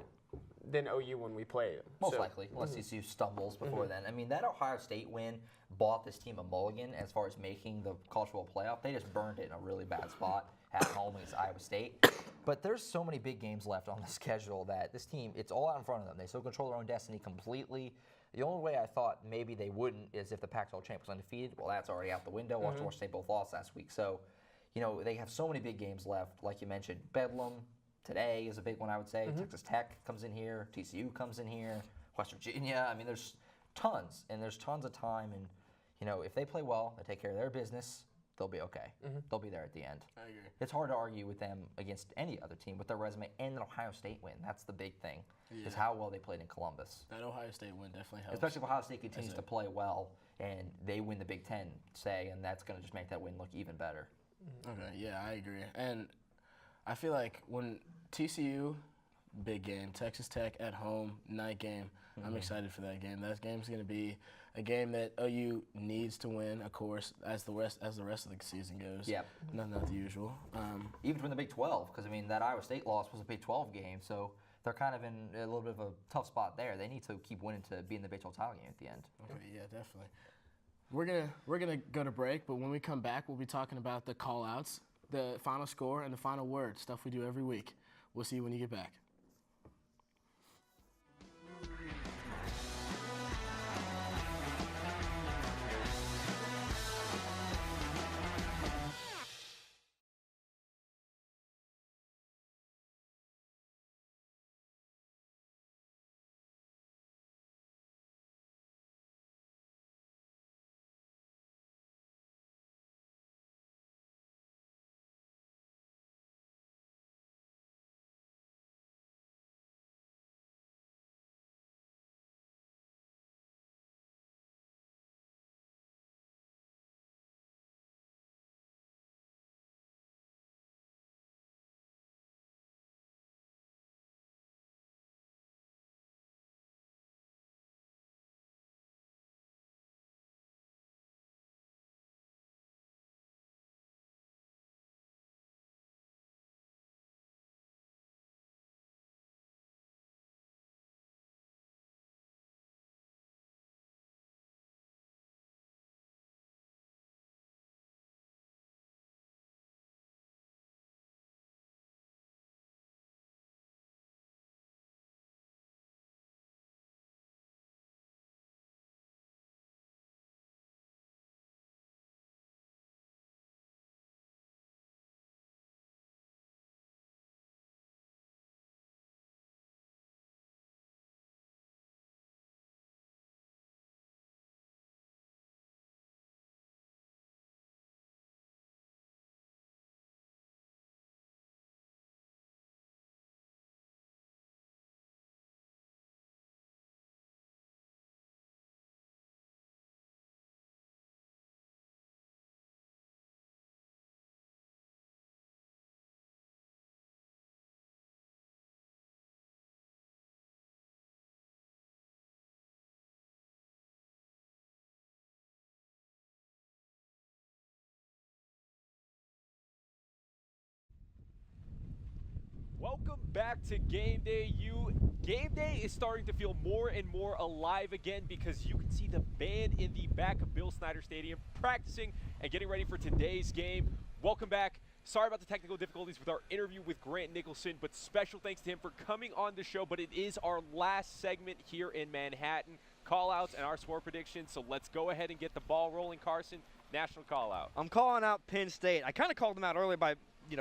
than OU when we play them. Most likely, unless TCU stumbles before then. I mean, that Ohio State win bought this team a mulligan as far as making the college football playoff. They just burned it in a really bad spot at home against Iowa State. But there's so many big games left on the schedule that this team, it's all out in front of them. They still control their own destiny completely. The only way I thought maybe they wouldn't is if the Pac-12 champ was undefeated. Well, that's already out the window. Washington State both lost last week. So, they have so many big games left. Like you mentioned, Bedlam today is a big one, I would say. Texas Tech comes in here. TCU comes in here. West Virginia. I mean, there's tons, and there's tons of time. And, if they play well, they take care of their business, they'll be okay. They'll be there at the end. I agree. It's hard to argue with them against any other team with their resume and an Ohio State win. That's the big thing, is how well they played in Columbus. That Ohio State win definitely helps. Especially if Ohio State continues to play well and they win the Big Ten, say, and that's going to just make that win look even better. Okay, yeah, I agree. And I feel like when TCU, big game, Texas Tech at home, night game, I'm excited for that game. That game's going to be a game that OU needs to win, of course, as the rest of the season goes. Yeah. Not the usual. Even from the Big 12, because, that Iowa State loss was a Big 12 game, so they're kind of in a little bit of a tough spot there. They need to keep winning to be in the Big 12 title game at the end. Okay, yeah, definitely. We're gonna go to break, but when we come back, we'll be talking about the call-outs, the final score, and the final word, stuff we do every week. We'll see you when you get back. Welcome back to Game Day. Game Day is starting to feel more and more alive again because you can see the band in the back of Bill Snyder Stadium practicing and getting ready for today's game. Welcome back Sorry about the technical difficulties with our interview with Grant Nicholson, but special thanks to him for coming on the show. But it is our last segment here in Manhattan. Call-outs and our score predictions, so let's go ahead and get the ball rolling. Carson, national call-out. I'm calling out Penn State. I kind of called them out earlier by,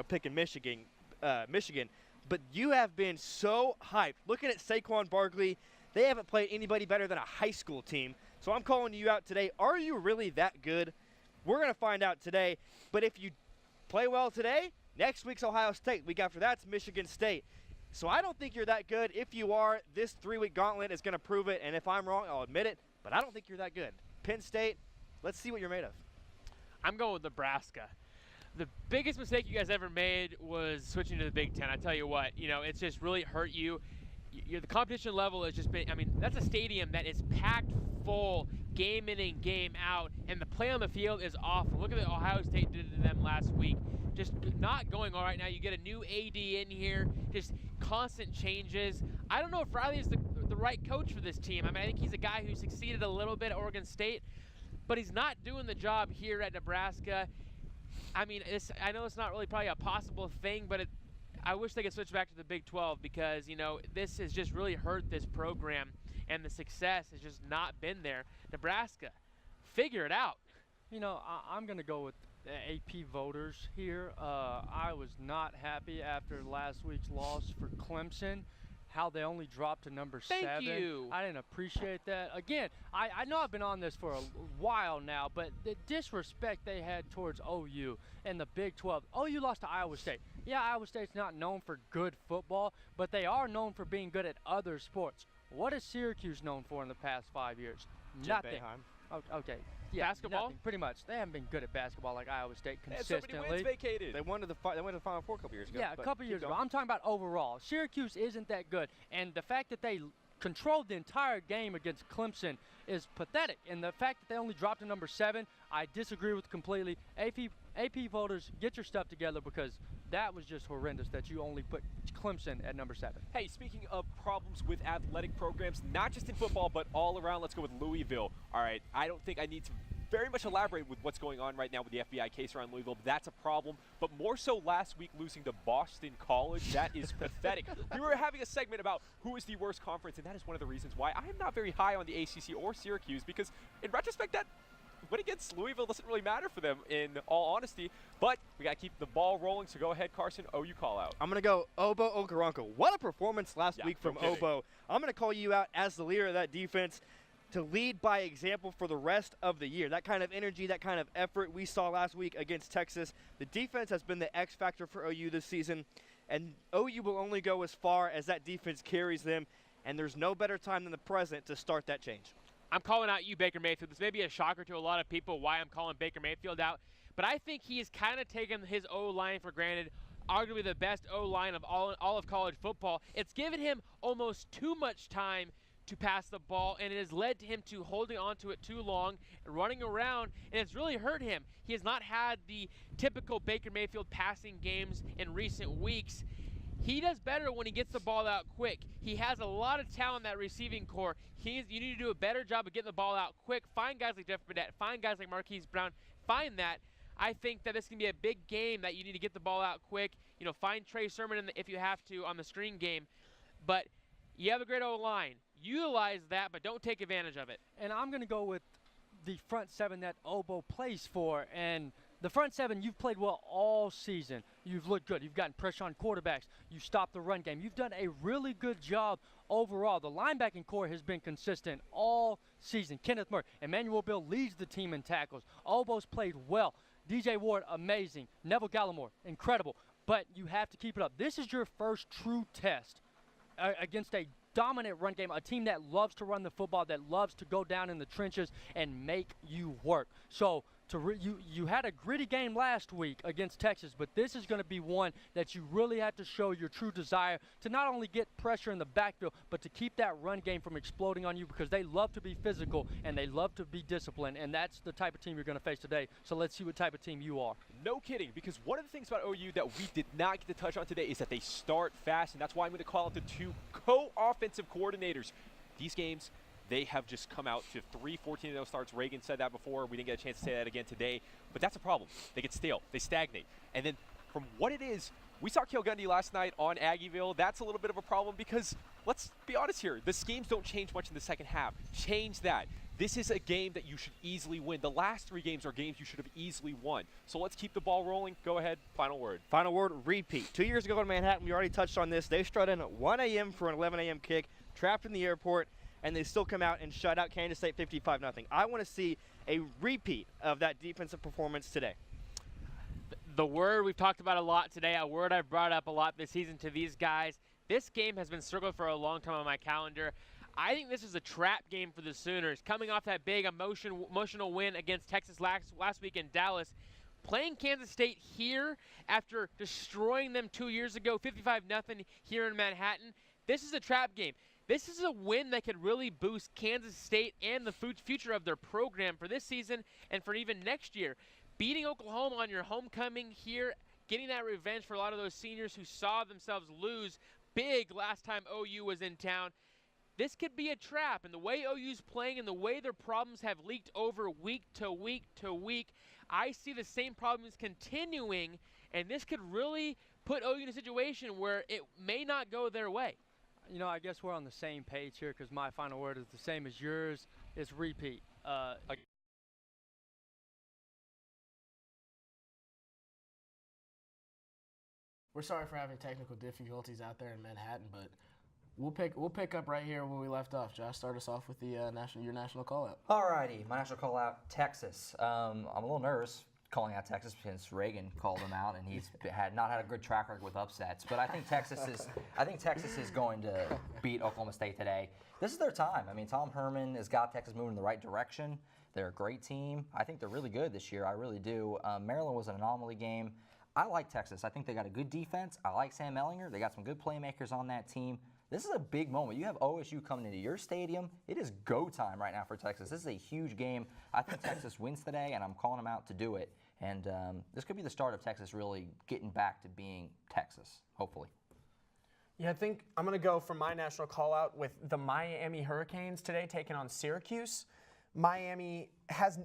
picking Michigan. But you have been so hyped. Looking at Saquon Barkley, they haven't played anybody better than a high school team. So I'm calling you out today. Are you really that good? We're going to find out today. But if you play well today, next week's Ohio State. Week after that's Michigan State. So I don't think you're that good. If you are, this 3-week gauntlet is going to prove it. And if I'm wrong, I'll admit it. But I don't think you're that good. Penn State, let's see what you're made of. I'm going with Nebraska. The biggest mistake you guys ever made was switching to the Big Ten. I tell you what, it's just really hurt you. The competition level has just been, that's a stadium that is packed full game in and game out, and the play on the field is awful. Look at what Ohio State did to them last week. Just not going all right now. You get a new AD in here, just constant changes. I don't know if Riley is the right coach for this team. I think he's a guy who succeeded a little bit at Oregon State, but he's not doing the job here at Nebraska. I know it's not really probably a possible thing, but I wish they could switch back to the Big 12 because, this has just really hurt this program, and the success has just not been there. Nebraska, figure it out. I'm going to go with the AP voters here. I was not happy after last week's loss for Clemson, how they only dropped to number 7. Thank you. I didn't appreciate that. Again, I know I've been on this for a while now, but the disrespect they had towards OU and the Big 12. OU lost to Iowa State. Yeah, Iowa State's not known for good football, but they are known for being good at other sports. What is Syracuse known for in the past 5 years? Nothing. Okay. Yeah, basketball? Nothing, pretty much. They haven't been good at basketball like Iowa State consistently. So many wins vacated. They went to the Final Four a couple years ago. Yeah, a couple years ago. I'm talking about overall. Syracuse isn't that good, and the fact that they controlled the entire game against Clemson is pathetic. And the fact that they only dropped to number 7, I disagree with completely. AP voters, get your stuff together because that was just horrendous that you only put Clemson at number 7. Hey, speaking of problems with athletic programs, not just in football, but all around, let's go with Louisville. All right, I don't think I need to very much elaborate with what's going on right now with the FBI case around Louisville. That's a problem, but more so last week losing to Boston College. That is pathetic. We were having a segment about who is the worst conference, and that is one of the reasons why I am not very high on the ACC or Syracuse, because in retrospect, that win against Louisville doesn't really matter for them in all honesty, but we got to keep the ball rolling, so go ahead, Carson. OU call out. I'm going to go Obo Okoronkwo. What a performance last week from Obo. I'm going to call you out as the leader of that defense to lead by example for the rest of the year. That kind of energy, that kind of effort we saw last week against Texas. The defense has been the X factor for OU this season, and OU will only go as far as that defense carries them, and there's no better time than the present to start that change. I'm calling out you, Baker Mayfield. This may be a shocker to a lot of people why I'm calling Baker Mayfield out, but I think he has kind of taken his O-line for granted, arguably the best O-line of all of college football. It's given him almost too much time to pass the ball, and it has led to him to holding onto it too long, running around, and it's really hurt him. He has not had the typical Baker Mayfield passing games in recent weeks. He does better when he gets the ball out quick. He has a lot of talent in that receiving core. You need to do a better job of getting the ball out quick. Find guys like Jeff Burnett. Find guys like Marquise Brown. Find that. I think that this can be a big game that you need to get the ball out quick. Find Trey Sermon if you have to on the screen game. But you have a great O-line. Utilize that, but don't take advantage of it. And I'm going to go with the front 7 that Obo plays for. And the front 7, you've played well all season. You've looked good. You've gotten pressure on quarterbacks. You stopped the run game. You've done a really good job overall. The linebacking core has been consistent all season. Kenneth Murray, Emmanuel Bill leads the team in tackles. Obo's played well. DJ Ward, amazing. Neville Gallimore, incredible. But you have to keep it up. This is your first true test against a dominant run game, a team that loves to run the football, that loves to go down in the trenches and make you work. So you had a gritty game last week against Texas, but this is going to be one that you really have to show your true desire to not only get pressure in the backfield, but to keep that run game from exploding on you, because they love to be physical and they love to be disciplined, and that's the type of team you're going to face today. So let's see what type of team you are. No kidding, because one of the things about OU that we did not get to touch on today is that they start fast, and that's why I'm going to call out the 2 co-offensive coordinators. These games, they have just come out to 3 14-0 starts. Reagan said that before. We didn't get a chance to say that again today. But that's a problem. They get stale. They stagnate. And then from what it is. We saw Cale Gundy last night on Aggieville. That's a little bit of a problem because, let's be honest here, the schemes don't change much in the second half. Change that. This is a game that you should easily win. The last 3 games are games you should have easily won. So let's keep the ball rolling. Go ahead, final word. Final word, repeat. 2 years ago in Manhattan, we already touched on this. They strut in at 1 a.m. for an 11 a.m. kick, trapped in the airport, and they still come out and shut out Kansas State 55-0. I want to see a repeat of that defensive performance today. The word we've talked about a lot today, a word I've brought up a lot this season to these guys. This game has been circled for a long time on my calendar. I think this is a trap game for the Sooners. Coming off that big emotional win against Texas last week in Dallas, playing Kansas State here after destroying them 2 years ago, 55-0 here in Manhattan, this is a trap game. This is a win that could really boost Kansas State and the future of their program for this season and for even next year. Beating Oklahoma on your homecoming here, getting that revenge for a lot of those seniors who saw themselves lose big last time OU was in town. This could be a trap, and the way OU's playing and the way their problems have leaked over week to week to week, I see the same problems continuing, and this could really put OU in a situation where it may not go their way. You know, I guess we're on the same page here because my final word is the same as yours. It's repeat. We're sorry for having technical difficulties out there in Manhattan, but we'll pick up right here where we left off. Josh, start us off with the your national call-out. Alrighty, my national call-out, Texas. I'm a little nervous calling out Texas because Reagan called him out, and he's not had a good track record with upsets. But I think Texas is going to beat Oklahoma State today. This is their time. I mean, Tom Herman has got Texas moving in the right direction. They're a great team. I think they're really good this year. I really do. Maryland was an anomaly game. I like Texas. I think they got a good defense. I like Sam Ehlinger. They got some good playmakers on that team. This is a big moment. You have OSU coming into your stadium. It is go time right now for Texas. This is a huge game. I think Texas wins today, and I'm calling them out to do it. And this could be the start of Texas really getting back to being Texas, hopefully. Yeah, I think I'm going to go for my national call-out with the Miami Hurricanes today taking on Syracuse. Miami has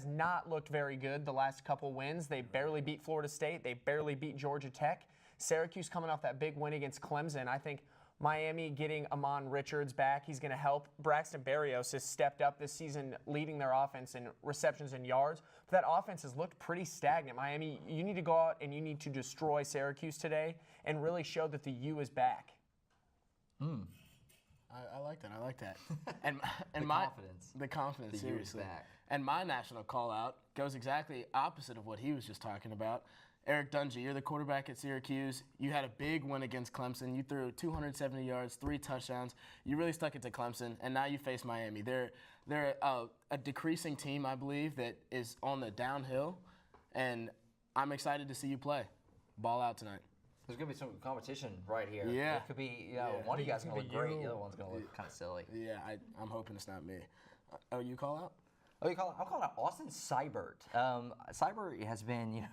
not looked very good the last couple wins. They barely beat Florida State. They barely beat Georgia Tech. Syracuse coming off that big win against Clemson. I think Miami getting Amon Richards back, he's going to help. Braxton Berrios has stepped up this season, leading their offense in receptions and yards. But that offense has looked pretty stagnant. Miami, you need to go out and you need to destroy Syracuse today and really show that the U is back. I like that. I like that. And The confidence. Seriously. Back. And my national call out goes exactly opposite of what he was just talking about. Eric Dungy, you're the quarterback at Syracuse. You had a big win against Clemson. You threw 270 yards, 3 touchdowns. You really stuck it to Clemson, and now you face Miami. They're a decreasing team, I believe, that is on the downhill, and I'm excited to see you play. Ball out tonight. There's going to be some competition right here. Yeah. It could be, one of you guys is going to look great. The other one's going to look kind of silly. Yeah, I'm hoping it's not me. You call out? I'm calling out Austin Seibert. Seibert has been,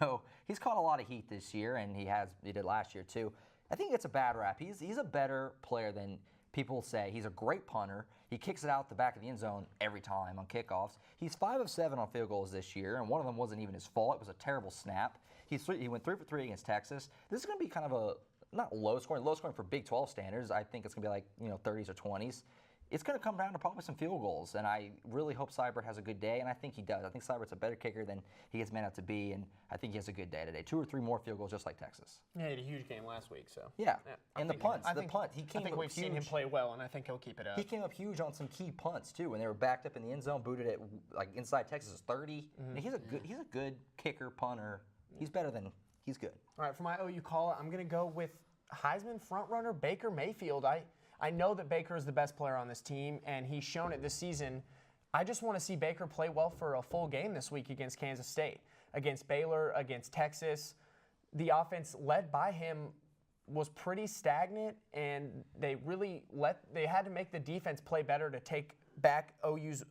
he's caught a lot of heat this year, and he did last year too. I think it's a bad rap. He's a better player than people say. He's a great punter. He kicks it out the back of the end zone every time on kickoffs. He's 5 of 7 on field goals this year, and one of them wasn't even his fault. It was a terrible snap. He went 3 for 3 against Texas. This is going to be kind of a, not low scoring for Big 12 standards. I think it's going to be like, 30s or 20s. It's going to come down to probably some field goals, and I really hope Seibert has a good day, and I think he does. I think Seibert's a better kicker than he gets made out to be, and I think he has a good day today. 2 or 3 more field goals just like Texas. Yeah, he had a huge game last week, so. Yeah, and the punt. I think we've seen him play well, and I think he'll keep it up. He came up huge on some key punts, too, when they were backed up in the end zone, booted it like inside Texas 30. Mm-hmm. He's a good kicker, punter. He's better than, he's good. All right, for my OU call, I'm going to go with Heisman frontrunner Baker Mayfield. I know that Baker is the best player on this team, and he's shown it this season. I just want to see Baker play well for a full game this week against Kansas State, against Baylor, against Texas. The offense led by him was pretty stagnant, and they had to make the defense play better to take back OU's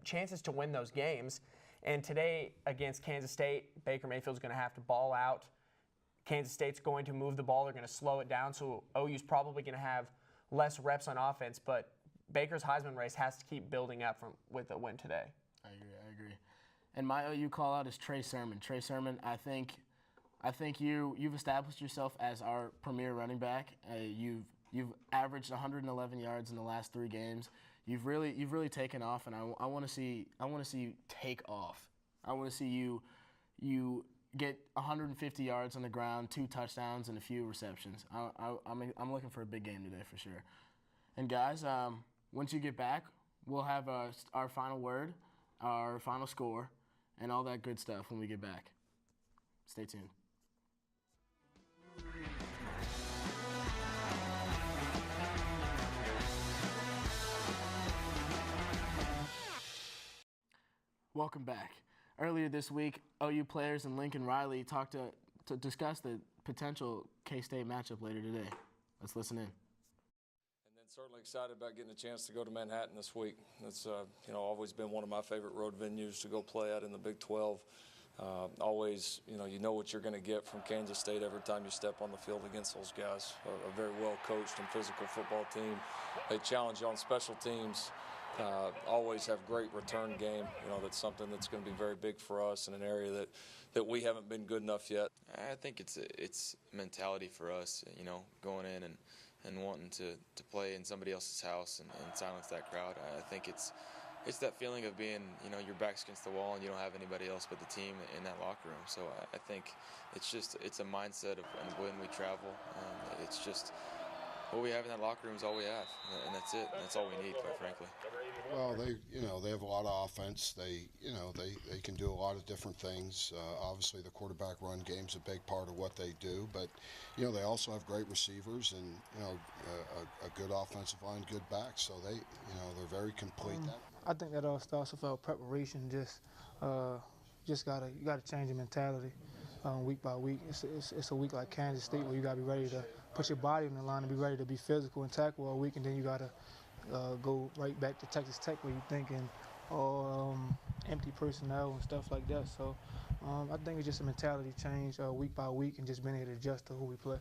chances to win those games. And today against Kansas State, Baker Mayfield's going to have to ball out. Kansas State's going to move the ball. They're going to slow it down, so OU's probably going to have less reps on offense, but Baker's Heisman race has to keep building up with a win today. I agree. And my OU call-out is Trey Sermon. Trey Sermon, I think I think you've established yourself as our premier running back. You've averaged 111 yards in the last 3 games. You've really taken off, and I want to see you take off. I want to see you get 150 yards on the ground, 2 touchdowns, and a few receptions. I'm looking for a big game today for sure. And guys, once you get back, we'll have our final word, our final score, and all that good stuff when we get back. Stay tuned. Welcome back. Earlier this week, OU players and Lincoln Riley talked to discuss the potential K-State matchup later today. Let's listen in. And then certainly excited about getting a chance to go to Manhattan this week. It's always been one of my favorite road venues to go play at in the Big 12. Always, you know what you're going to get from Kansas State every time you step on the field against those guys. A very well-coached and physical football team. They challenge you on special teams. Always have great return game. That's something that's going to be very big for us in an area that we haven't been good enough yet. I think it's mentality for us, going in and wanting to play in somebody else's house and silence that crowd. I think it's that feeling of being, your back's against the wall and you don't have anybody else but the team in that locker room. So I think it's a mindset of when we travel. It's just what we have in that locker room is all we have, and that's it. That's all we need, quite frankly. Well, they have a lot of offense. They can do a lot of different things. Obviously, the quarterback run game's a big part of what they do, but they also have great receivers and a good offensive line, good backs. So they're very complete. I think that all starts with our preparation. You gotta change your mentality week by week. It's a week like Kansas State where you gotta be ready to put your body on the line and be ready to be physical and tackle all week, and then you gotta go right back to Texas Tech where you're thinking empty personnel and stuff like that. So I think it's just a mentality change week by week and just being able to adjust to who we play.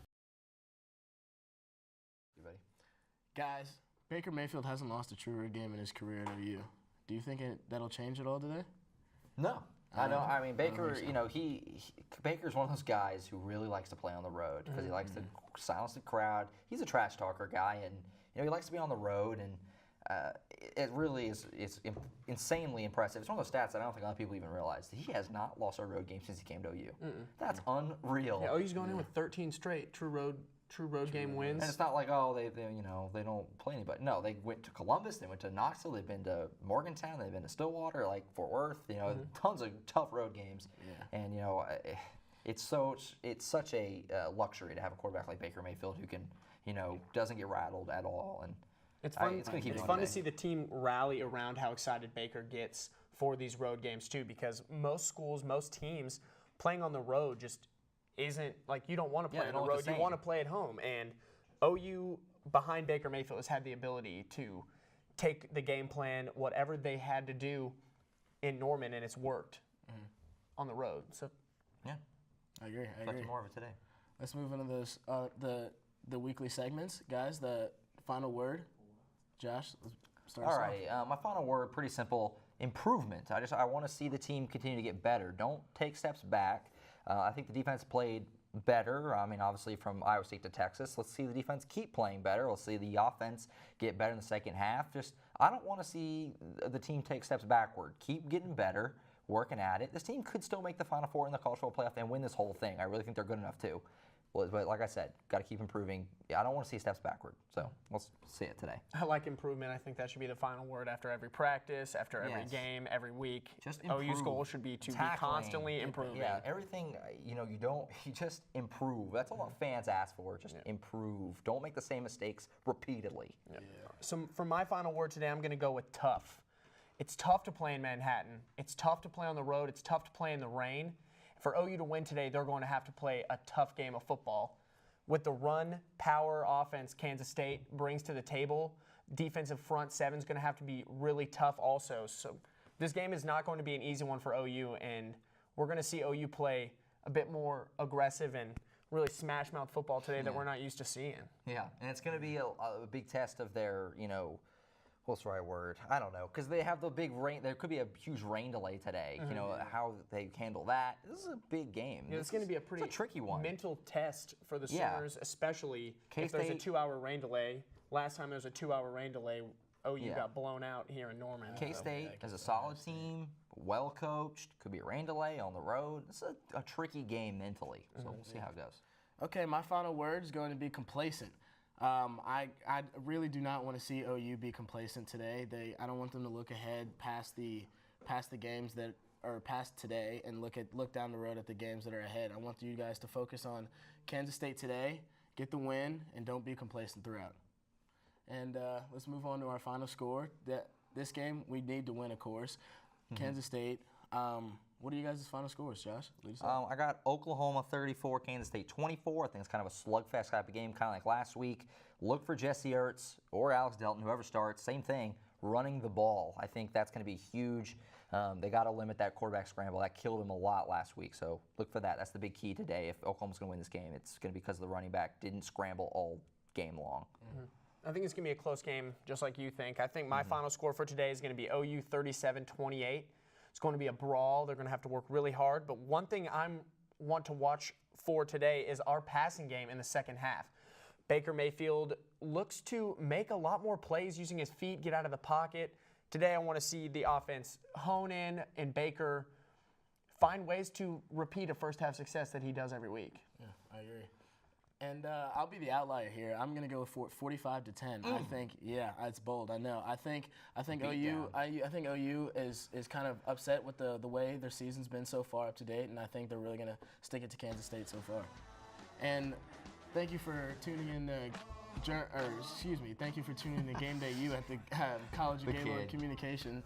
You ready? Guys, Baker Mayfield hasn't lost a true road game in his career at OU. Do you think that'll change at all today? No. I don't. I mean, Baker. Baker's one of those guys who really likes to play on the road because he likes to silence the crowd. He's a trash talker guy, and he likes to be on the road. And it really is insanely impressive. It's one of those stats that I don't think a lot of people even realize. He has not lost a road game since he came to OU. That's unreal. Yeah, OU's going in with 13 straight true road game wins. And it's not like they don't play anybody. No, they went to Columbus, they went to Knoxville, they've been to Morgantown, they've been to Stillwater, like Fort Worth. Tons of tough road games. Yeah. And it's such a luxury to have a quarterback like Baker Mayfield who can doesn't get rattled at all. And it's fun. It's fun to see the team rally around how excited Baker gets for these road games too, because most schools, most teams playing on the road just isn't like you don't want to play on the road. You want to play at home, and OU behind Baker Mayfield has had the ability to take the game plan, whatever they had to do in Norman, and it's worked on the road. So, yeah, I agree. Expect more of it today. Let's move into those the weekly segments, guys. The final word, Josh. Let's start us off. All right, my final word, pretty simple: improvement. I want to see the team continue to get better. Don't take steps back. I think the defense played better. I mean, obviously from Iowa State to Texas. Let's see the defense keep playing better. Let's see the offense get better in the second half. I don't want to see the team take steps backward. Keep getting better, working at it. This team could still make the Final Four in the college football playoff and win this whole thing. I really think they're good enough to. But like I said, got to keep improving. I don't want to see steps backward. So let's see it today. I like improvement. I think that should be the final word after every practice, after every game, every week. Just improve. OU's goal should be to be constantly improving. Yeah, everything, you just improve. That's all our fans ask for, just improve. Don't make the same mistakes repeatedly. Yeah. So for my final word today, I'm going to go with tough. It's tough to play in Manhattan. It's tough to play on the road. It's tough to play in the rain. For OU to win today, they're going to have to play a tough game of football. With the run, power offense Kansas State brings to the table, defensive front seven is going to have to be really tough also. So this game is not going to be an easy one for OU, and we're going to see OU play a bit more aggressive and really smash-mouth football today that we're not used to seeing. Yeah, and it's going to be a big test of their, what's the right word? I don't know, because they have the big rain. There could be a huge rain delay today. You know how they handle that. This is a big game. Yeah, it's going to be a pretty tricky one. Mental test for the Sooners, especially if there's a 2-hour rain delay. Last time there was a 2-hour rain delay, OU got blown out here in Norman. K-State is a solid team, well coached. Could be a rain delay on the road. It's a tricky game mentally, so we'll see how it goes. Okay, my final word is going to be complacent. I really do not want to see OU be complacent today. I don't want them to look ahead past the games that are past today and look down the road at the games that are ahead. I want you guys to focus on Kansas State today, get the win, and don't be complacent throughout. And let's move on to our final score. This game we need to win, of course. Kansas State. What are you guys' final scores, Josh? I got Oklahoma 34, Kansas State 24. I think it's kind of a slugfest type of game, kind of like last week. Look for Jesse Ertz or Alex Delton, whoever starts, same thing, running the ball. I think that's going to be huge. They got to limit that quarterback scramble. That killed them a lot last week, so look for that. That's the big key today. If Oklahoma's going to win this game, it's going to be because the running back didn't scramble all game long. I think it's going to be a close game, just like you think. I think my final score for today is going to be OU 37-28. It's going to be a brawl. They're going to have to work really hard. But one thing I want to watch for today is our passing game in the second half. Baker Mayfield looks to make a lot more plays using his feet, get out of the pocket. Today I want to see the offense hone in and Baker find ways to repeat a first-half success that he does every week. Yeah, I agree. And I'll be the outlier here. I'm going to go for 45-10. I think, it's bold. I know. I think OU is kind of upset with the way their season's been so far up to date, and I think they're really going to stick it to Kansas State so far. And thank you for tuning in to thank you for tuning in to Gameday U at the College of Gaylord Communication,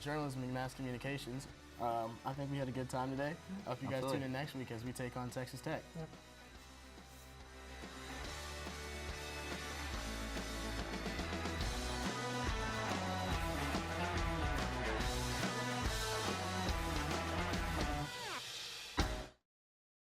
Journalism and Mass Communications. I think we had a good time today. I hope you guys tune in next week as we take on Texas Tech. Yep.